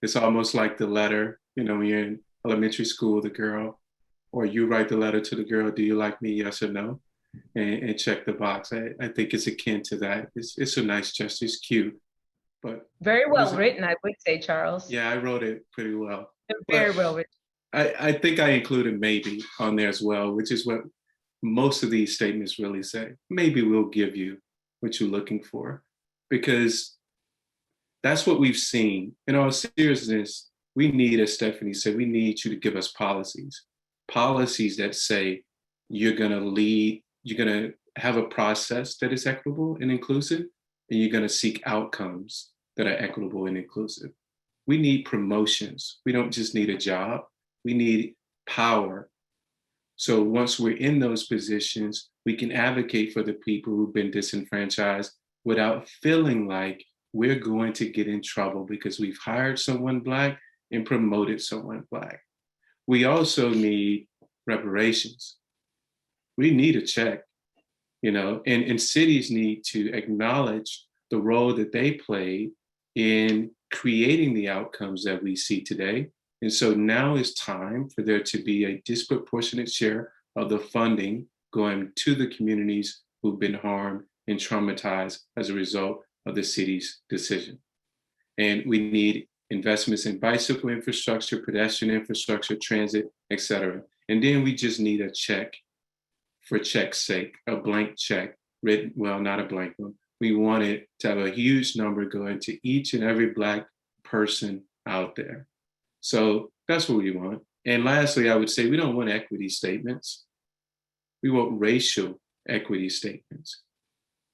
It's almost like the letter, you know, when you're in elementary school, the girl, or you write the letter to the girl, do you like me, yes or no? And check the box. I think it's akin to that. It's a nice gesture, it's cute. But very well written, I would say, Charles. Yeah, I wrote it pretty well. Very well written. I think I included maybe on there as well, which is what most of these statements really say. Maybe we'll give you what you're looking for, because that's what we've seen. In all seriousness, we need, as Stephanie said, we need you to give us policies that say you're going to lead, you're going to have a process that is equitable and inclusive, and you're going to seek outcomes that are equitable and inclusive. We need promotions. We don't just need a job. We need power. So once we're in those positions, we can advocate for the people who've been disenfranchised without feeling like we're going to get in trouble because we've hired someone Black and promoted someone Black. We also need reparations. We need a check, you know, and cities need to acknowledge the role that they played in creating the outcomes that we see today. And so now is time for there to be a disproportionate share of the funding going to the communities who've been harmed and traumatized as a result of the city's decision. And we need investments in bicycle infrastructure, pedestrian infrastructure, transit, et cetera. And then we just need a check for check's sake, a blank check written, well, not a blank one. We want it to have a huge number going to each and every Black person out there. So that's what we want. And lastly, I would say we don't want equity statements. We want racial equity statements.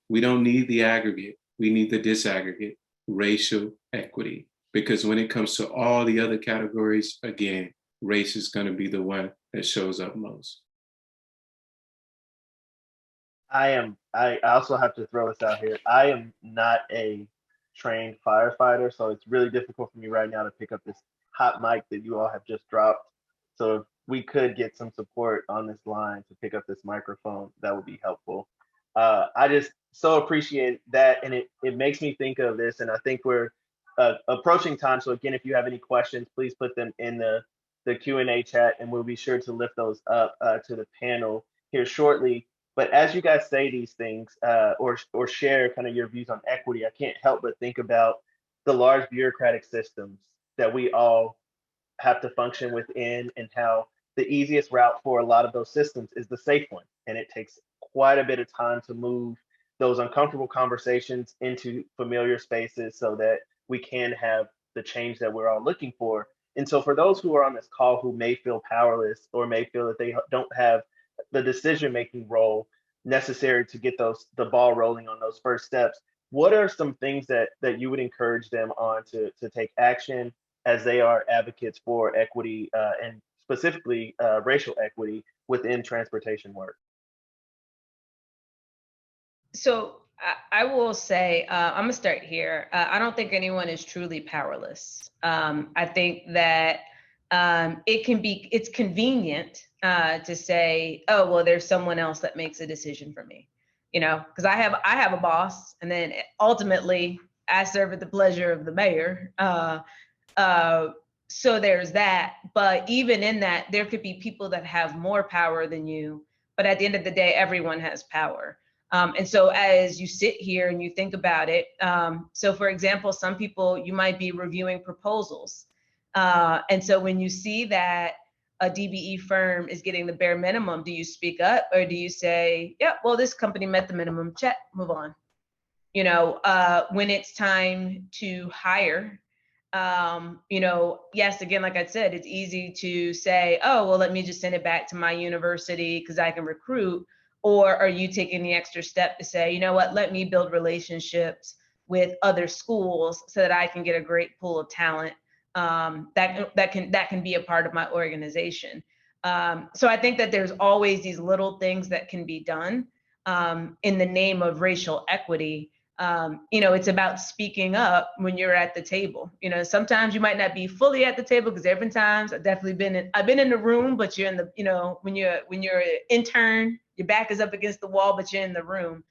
We don't need the aggregate. We need the disaggregate, racial equity. Because when it comes to all the other categories, again, race is going to be the one that shows up most. I also have to throw this out here. I am not a trained firefighter, so it's really difficult for me right now to pick up this hot mic that you all have just dropped. So if we could get some support on this line to pick up this microphone, that would be helpful. I just so appreciate that, and it makes me think of this, and I think we're approaching time. So again, if you have any questions, please put them in the Q&A chat, and we'll be sure to lift those up to the panel here shortly. But as you guys say these things or share kind of your views on equity, I can't help but think about the large bureaucratic systems that we all have to function within, and how the easiest route for a lot of those systems is the safe one. And it takes quite a bit of time to move those uncomfortable conversations into familiar spaces so that we can have the change that we're all looking for. And so for those who are on this call who may feel powerless or may feel that they don't have the decision-making role necessary to get the ball rolling on those first steps, what are some things that you would encourage them on to take action as they are advocates for equity and specifically racial equity within transportation work? So I will say, I'm gonna start here. I don't think anyone is truly powerless. I think that it's convenient to say, oh, well, there's someone else that makes a decision for me, because I have a boss, and then ultimately I serve at the pleasure of the mayor. So there's that. But even in that, there could be people that have more power than you. But at the end of the day, everyone has power. And so as you sit here and you think about it, so for example, some people, you might be reviewing proposals. And so when you see that a DBE firm is getting the bare minimum, do you speak up, or do you say, yeah, well, this company met the minimum, check, move on? When it's time to hire, yes, again, like I said, it's easy to say, oh, well, let me just send it back to my university because I can recruit. Or are you taking the extra step to say, you know what, let me build relationships with other schools so that I can get a great pool of talent that can be a part of my organization. So I think that there's always these little things that can be done in the name of racial equity. It's about speaking up when you're at the table. Sometimes you might not be fully at the table, because there have been times I've been in the room, but you're in the, when you're an intern, your back is up against the wall, but you're in the room.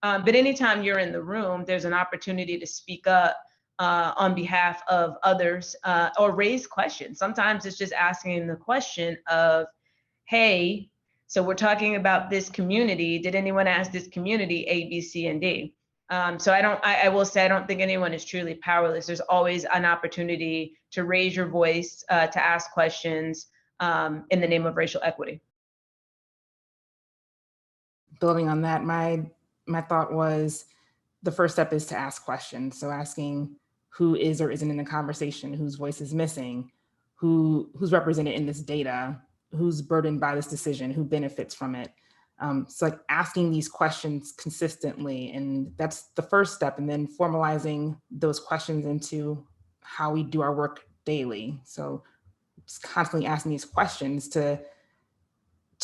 But anytime you're in the room, there's an opportunity to speak up on behalf of others or raise questions. Sometimes it's just asking the question of, hey, so we're talking about this community. Did anyone ask this community A, B, C, and D? So I will say, I don't think anyone is truly powerless. There's always an opportunity to raise your voice, to ask questions in the name of racial equity. Building on that, my thought was the first step is to ask questions. So asking who is or isn't in the conversation, whose voice is missing, who's represented in this data, who's burdened by this decision, who benefits from it. So like asking these questions consistently, and that's the first step, and then formalizing those questions into how we do our work daily. So just constantly asking these questions to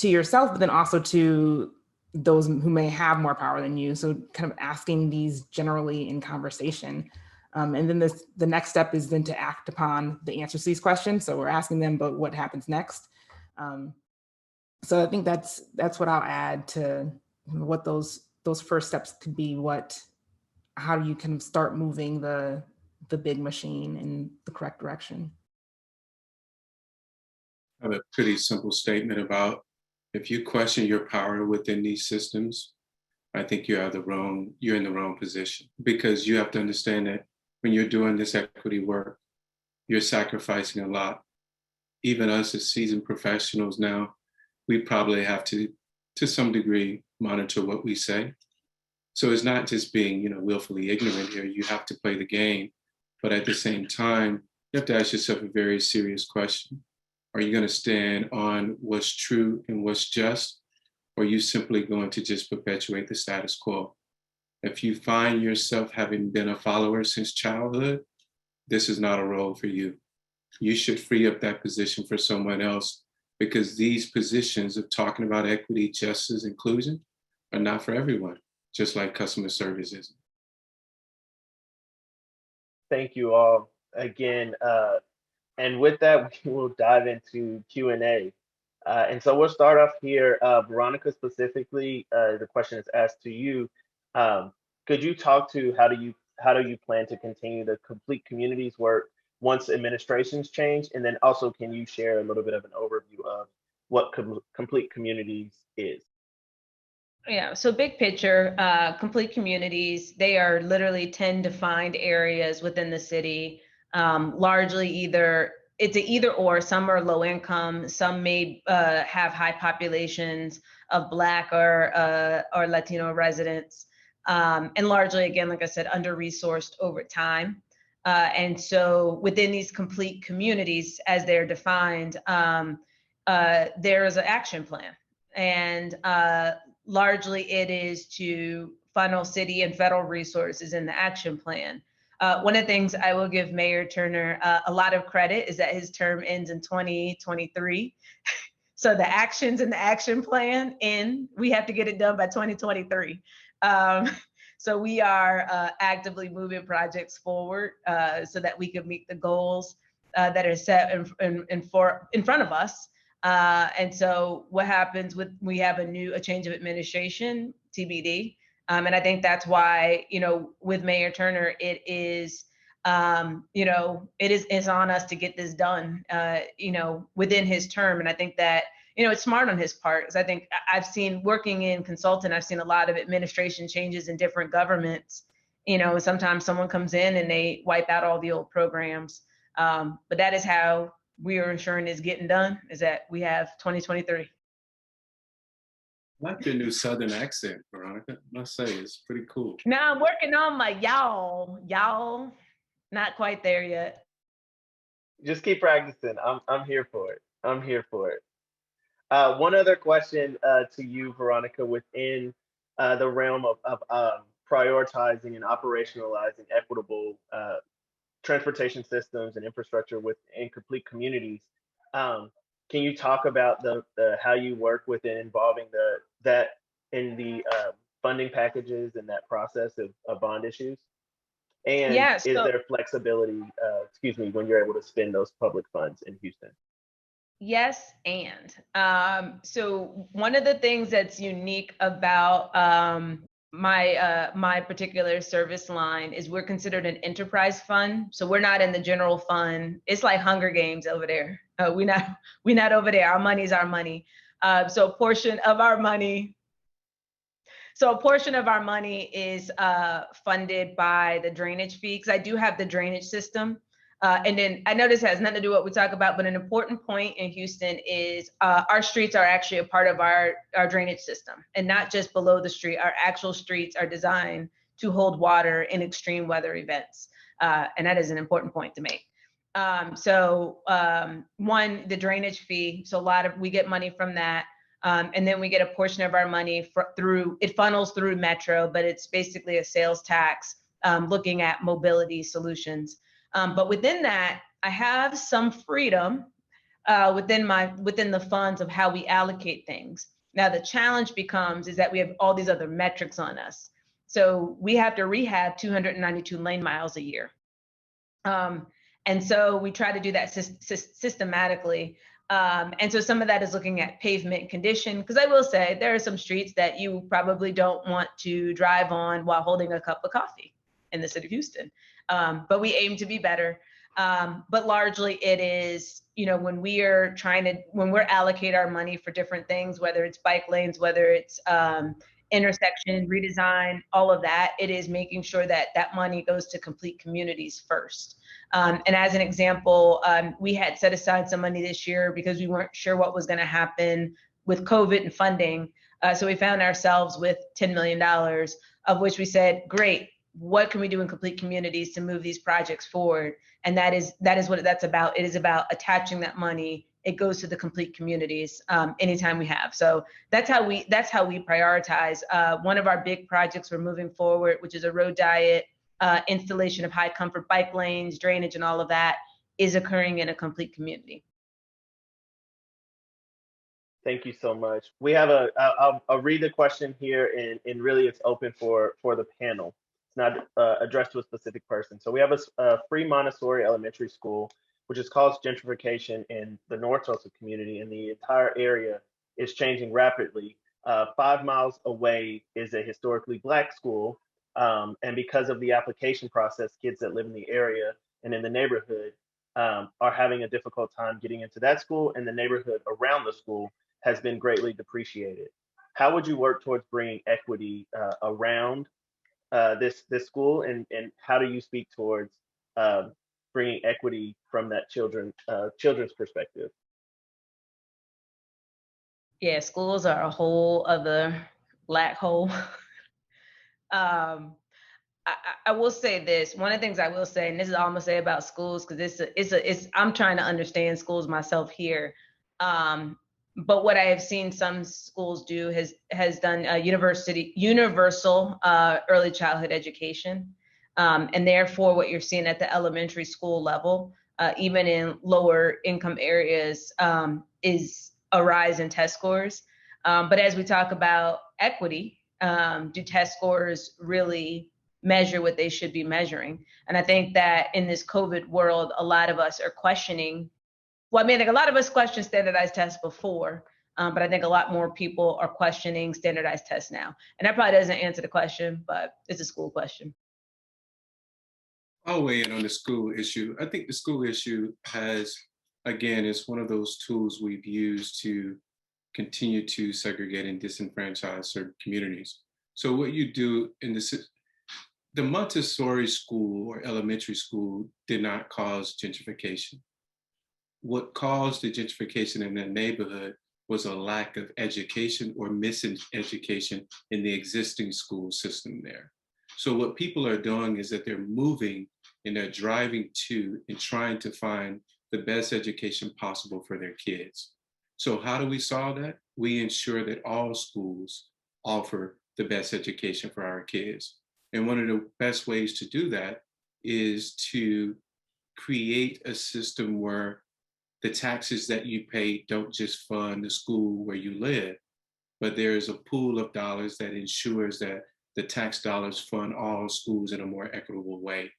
yourself, but then also to those who may have more power than you. So kind of asking these generally in conversation. And then the next step is then to act upon the answers to these questions. So we're asking them, but what happens next? So I think that's what I'll add to what those first steps could be. How do you kind of start moving the the big machine in the correct direction. I have a pretty simple statement about if you question your power within these systems, I think you're in the wrong position, because you have to understand that when you're doing this equity work, you're sacrificing a lot. Even us as seasoned professionals now, we probably have to some degree, monitor what we say. So it's not just being, willfully ignorant here. You have to play the game, but at the same time, you have to ask yourself a very serious question. Are you going to stand on what's true and what's just, or are you simply going to just perpetuate the status quo? If you find yourself having been a follower since childhood, this is not a role for you. You should free up that position for someone else, because these positions of talking about equity, justice, inclusion are not for everyone, just like customer service isn't. Thank you all again. And with that, we will dive into Q&A. And so we'll start off here. Veronica, specifically, the question is asked to you. Could you talk to how do you plan to continue the complete communities work once administrations change? And then also, can you share a little bit of an overview of what complete communities is? Yeah, so big picture, complete communities, they are literally 10 defined areas within the city, largely it's an either or. Some are low income, some may have high populations of Black or Latino residents, and largely, again, like I said, under-resourced over time. And so within these complete communities, as they're defined, there is an action plan. And largely it is to funnel city and federal resources in the action plan. One of the things I will give Mayor Turner a lot of credit is that his term ends in 2023. So the actions in the action plan we have to get it done by 2023. So we are actively moving projects forward so that we can meet the goals that are set in front of us. And so what happens we have a change of administration, TBD. And I think that's why, with Mayor Turner, it's on us to get this done, within his term. And I think that, it's smart on his part, because I think I've seen, working in consulting, I've seen a lot of administration changes in different governments. Sometimes someone comes in and they wipe out all the old programs. But that is how we are ensuring it's getting done, is that we have 2023. I like your new Southern accent, Veronica. I must say, it's pretty cool. Now I'm working on my y'all, not quite there yet. Just keep practicing. I'm here for it. I'm here for it. One other question to you, Veronica, within the realm of prioritizing and operationalizing equitable transportation systems and infrastructure within complete communities. Can you talk about the how you work within involving that in the funding packages and that process of bond issues? And Yeah, is there flexibility, when you're able to spend those public funds in Houston? Yes, and so one of the things that's unique about my particular service line is we're considered an enterprise fund. So we're not in the general fund. It's like Hunger Games over there. We're not over there. Our money is our money. So a portion of our money is funded by the drainage fee, because I do have the drainage system. And then I know this has nothing to do with what we talk about, but an important point in Houston is our streets are actually a part of our drainage system, and not just below the street. Our actual streets are designed to hold water in extreme weather events. And that is an important point to make. One, the drainage fee. So we get money from that. And then we get a portion of our money it funnels through Metro, but it's basically a sales tax looking at mobility solutions. But within that, I have some freedom within the funds of how we allocate things. Now, the challenge is that we have all these other metrics on us. So we have to rehab 292 lane miles a year. And so we try to do that systematically. And so some of that is looking at pavement condition, because I will say there are some streets that you probably don't want to drive on while holding a cup of coffee. in the city of Houston. But we aim to be better. But largely it is, when we're allocate our money for different things, whether it's bike lanes, whether it's intersection redesign, all of that, it is making sure that that money goes to complete communities first. And as an example, we had set aside some money this year because we weren't sure what was going to happen with COVID and funding. So we found ourselves with $10 million, of which we said, great, what can we do in complete communities to move these projects forward? And that is what that's about. It is about attaching that money. It goes to the complete communities anytime we have. So that's how we prioritize. One of our big projects we're moving forward, which is a road diet, installation of high comfort bike lanes, drainage, and all of that, is occurring in a complete community. Thank you so much. We have I'll read the question here, and really it's open for the panel. It's not addressed to a specific person. So we have a free Montessori elementary school, which has caused gentrification in the North Tulsa community, and the entire area is changing rapidly. 5 miles away is a historically Black school, and because of the application process, kids that live in the area and in the neighborhood are having a difficult time getting into that school, and the neighborhood around the school has been greatly depreciated. How would you work towards bringing equity around this school, and how do you speak towards bringing equity from that children's perspective? Yeah, schools are a whole other black hole. I will say this. One of the things I will say, and this is all I'm gonna say about schools, because I'm trying to understand schools myself here. But what I have seen some schools do has done universal early childhood education, and therefore what you're seeing at the elementary school level, even in lower income areas, is a rise in test scores. But as we talk about equity, do test scores really measure what they should be measuring? And I think that in this COVID world, a lot of us are questioning. Well, I mean, I think a lot of us questioned standardized tests before, but I think a lot more people are questioning standardized tests now. And that probably doesn't answer the question, but it's a school question. I'll weigh in on the school issue. I think the school issue is one of those tools we've used to continue to segregate and disenfranchise certain communities. So what you do in the Montessori school or elementary school did not cause gentrification. What caused the gentrification in that neighborhood was a lack of education or miseducation in the existing school system there. So what people are doing is that they're moving and they're driving to and trying to find the best education possible for their kids. So how do we solve that? We ensure that all schools offer the best education for our kids. And one of the best ways to do that is to create a system where the taxes that you pay don't just fund the school where you live, but there is a pool of dollars that ensures that the tax dollars fund all schools in a more equitable way.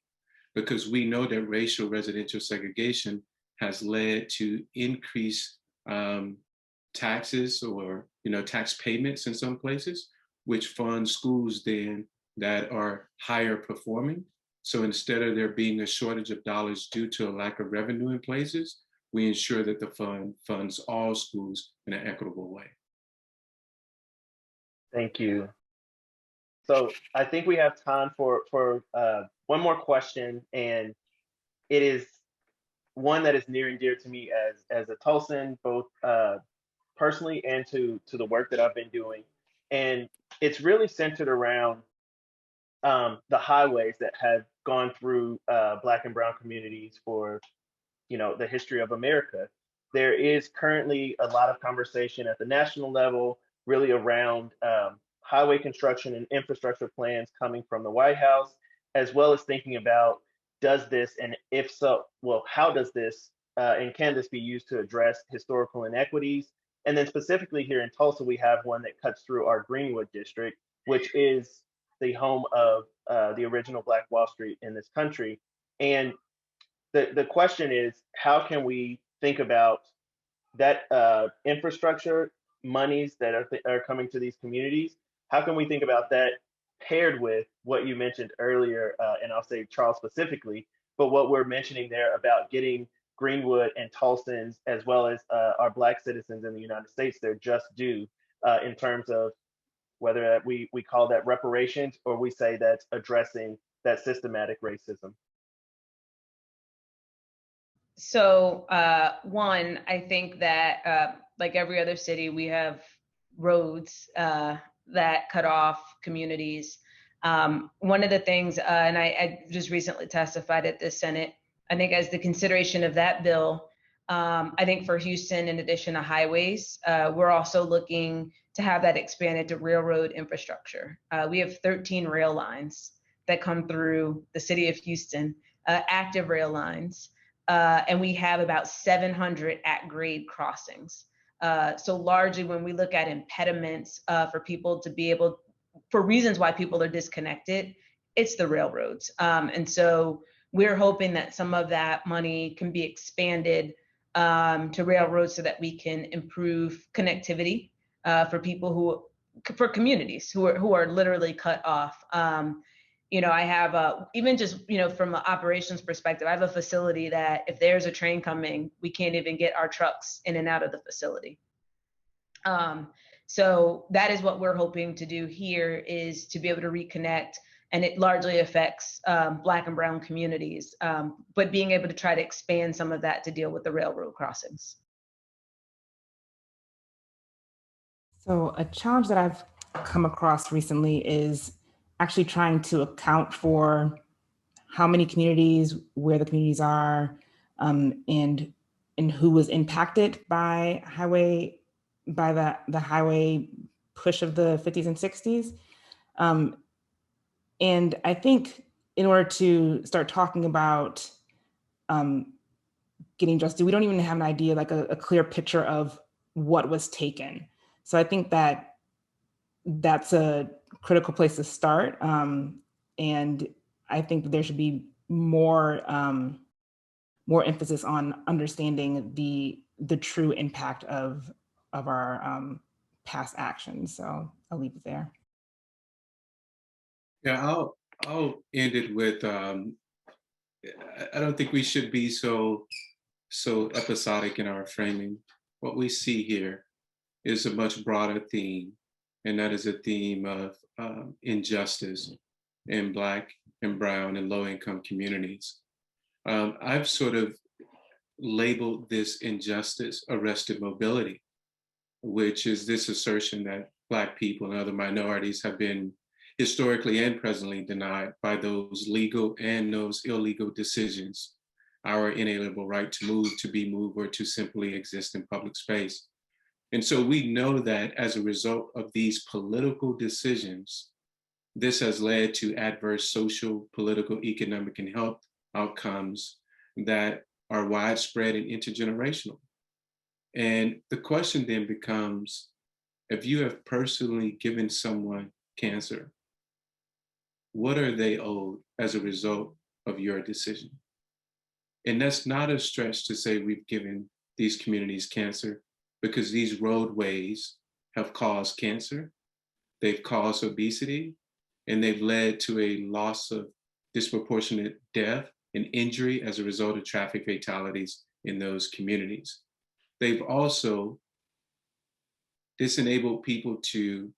Because we know that racial residential segregation has led to increased taxes or tax payments in some places, which fund schools then that are higher performing. So instead of there being a shortage of dollars due to a lack of revenue in places, we ensure that the fund funds all schools in an equitable way. Thank you. So I think we have time for one more question, and it is one that is near and dear to me as a Tulsan, both personally and to the work that I've been doing. And it's really centered around the highways that have gone through Black and Brown communities for the history of America. There is currently a lot of conversation at the national level, really around highway construction and infrastructure plans coming from the White House, as well as thinking about does this, and if so, well, how does this and can this be used to address historical inequities? And then specifically here in Tulsa, we have one that cuts through our Greenwood district, which is the home of the original Black Wall Street in this country. And the question is, how can we think about that infrastructure monies that are coming to these communities? How can we think about that paired with what you mentioned earlier, and I'll say Charles specifically, but what we're mentioning there about getting Greenwood and Tulsans, as well as our Black citizens in the United States, their just due in terms of whether we call that reparations or we say that's addressing that systematic racism. So one, I think that like every other city, we have roads that cut off communities. One of the things, and I just recently testified at the Senate, I think as the consideration of that bill, I think for Houston, in addition to highways, we're also looking to have that expanded to railroad infrastructure. We have 13 rail lines that come through the city of Houston, active rail lines. And we have about 700 at-grade crossings. So largely when we look at impediments for people to be able, for reasons why people are disconnected, it's the railroads. And so we're hoping that some of that money can be expanded to railroads so that we can improve connectivity for people for communities who are literally cut off. I have even just, from an operations perspective, I have a facility that if there's a train coming, we can't even get our trucks in and out of the facility. So that is what we're hoping to do here, is to be able to reconnect, and it largely affects Black and brown communities, but being able to try to expand some of that to deal with the railroad crossings. So a challenge that I've come across recently is actually trying to account for how many communities, where the communities are, and who was impacted by the highway push of the 50s and 60s. And I think in order to start talking about getting justice, we don't even have an idea, like a clear picture of what was taken. So I think that that's a critical place to start. And I think that there should be more emphasis on understanding the true impact of our past actions. So I'll leave it there. Yeah, I'll end it with I don't think we should be so episodic in our framing. What we see here is a much broader theme, and that is a theme of injustice in Black and brown and low-income communities. I've sort of labeled this injustice arrested mobility, which is this assertion that Black people and other minorities have been historically and presently denied by those legal and those illegal decisions, our inalienable right to move, to be moved, or to simply exist in public space. And so we know that as a result of these political decisions, this has led to adverse social, political, economic, and health outcomes that are widespread and intergenerational. And the question then becomes, if you have personally given someone cancer, what are they owed as a result of your decision? And that's not a stretch to say we've given these communities cancer, because these roadways have caused cancer, they've caused obesity, and they've led to a loss of disproportionate death and injury as a result of traffic fatalities in those communities. They've also disenabled people to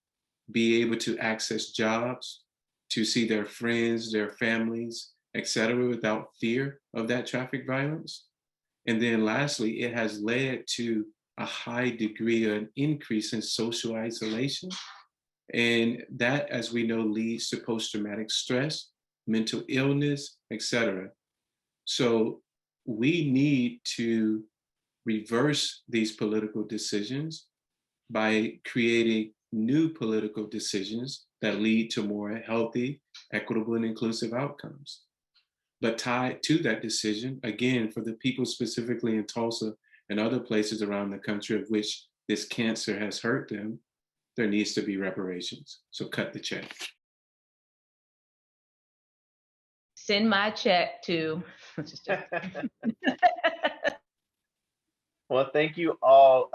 be able to access jobs, to see their friends, their families, et cetera, without fear of that traffic violence. And then lastly, it has led to a high degree of an increase in social isolation. And that, as we know, leads to post-traumatic stress, mental illness, et cetera. So we need to reverse these political decisions by creating new political decisions that lead to more healthy, equitable, and inclusive outcomes. But tied to that decision, again, for the people specifically in Tulsa and other places around the country of which this cancer has hurt them, there needs to be reparations. So cut the check. Send my check to. Well, thank you all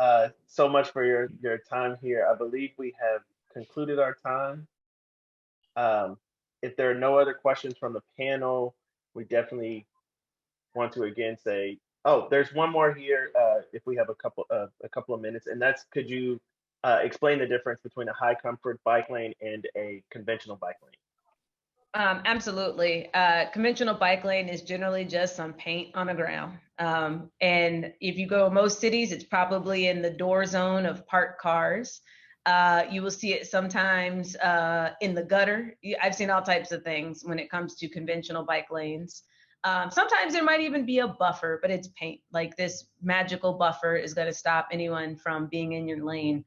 so much for your time here. I believe we have concluded our time. If there are no other questions from the panel, we definitely want to again say, oh, there's one more here. If we have a couple of minutes, and that's, could you explain the difference between a high comfort bike lane and a conventional bike lane? Absolutely. Conventional bike lane is generally just some paint on the ground. And if you go to most cities, it's probably in the door zone of parked cars. You will see it sometimes in the gutter. I've seen all types of things when it comes to conventional bike lanes. Sometimes there might even be a buffer, but it's paint. Like, this magical buffer is going to stop anyone from being in your lane.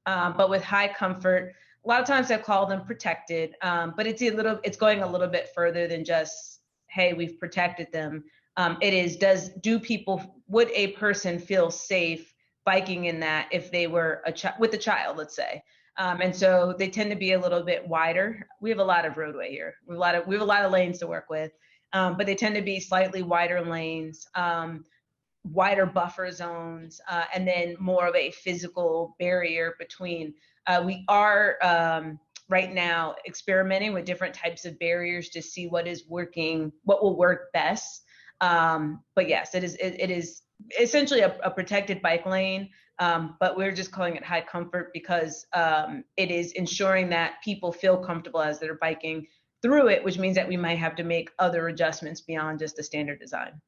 But with high comfort, a lot of times I call them protected, but it's going a little bit further than just, hey, we've protected them. It is, would a person feel safe biking in that if they were with a child, let's say? And so they tend to be a little bit wider. We have a lot of roadway here. We have a lot of lanes to work with, but they tend to be slightly wider lanes, wider buffer zones, and then more of a physical barrier between. We are right now experimenting with different types of barriers to see what will work best. But yes, it is essentially a protected bike lane, but we're just calling it high comfort because it is ensuring that people feel comfortable as they're biking through it, which means that we might have to make other adjustments beyond just the standard design.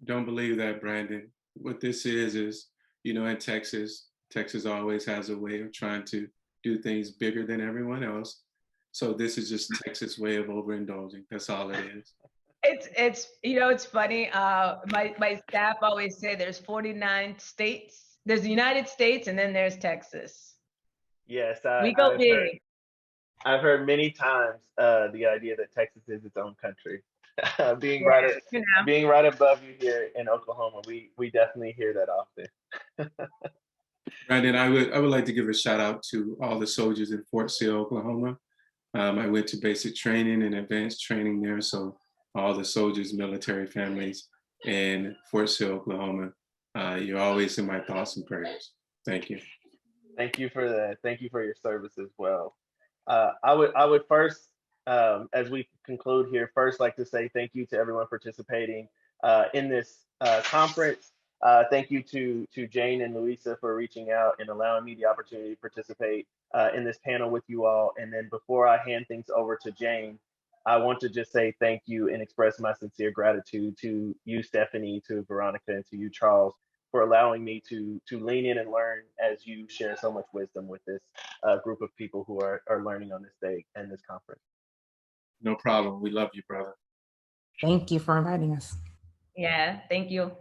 Don't believe that, Brandon. What this is, in Texas always has a way of trying to do things bigger than everyone else. So this is just Texas' way of overindulging. That's all it is. It's funny. My staff always say there's 49 states. There's the United States, and then there's Texas. Yes, we go big. I've heard many times the idea that Texas is its own country. Being right above you here in Oklahoma, we definitely hear that often. Brandon, I would like to give a shout out to all the soldiers in Fort Sill, Oklahoma. I went to basic training and advanced training there, so all the soldiers, military families in Fort Sill, Oklahoma, you're always in my thoughts and prayers. Thank you. Thank you for that. Thank you for your service as well. I would first, as we conclude here, first like to say thank you to everyone participating in this conference. Thank you to Jane and Louisa for reaching out and allowing me the opportunity to participate in this panel with you all. And then before I hand things over to Jane, I want to just say thank you and express my sincere gratitude to you, Stephanie, to Veronica, and to you, Charles, for allowing me to lean in and learn as you share so much wisdom with this group of people who are learning on this day and this conference. No problem. We love you, brother. Thank you for inviting us. Yeah, thank you.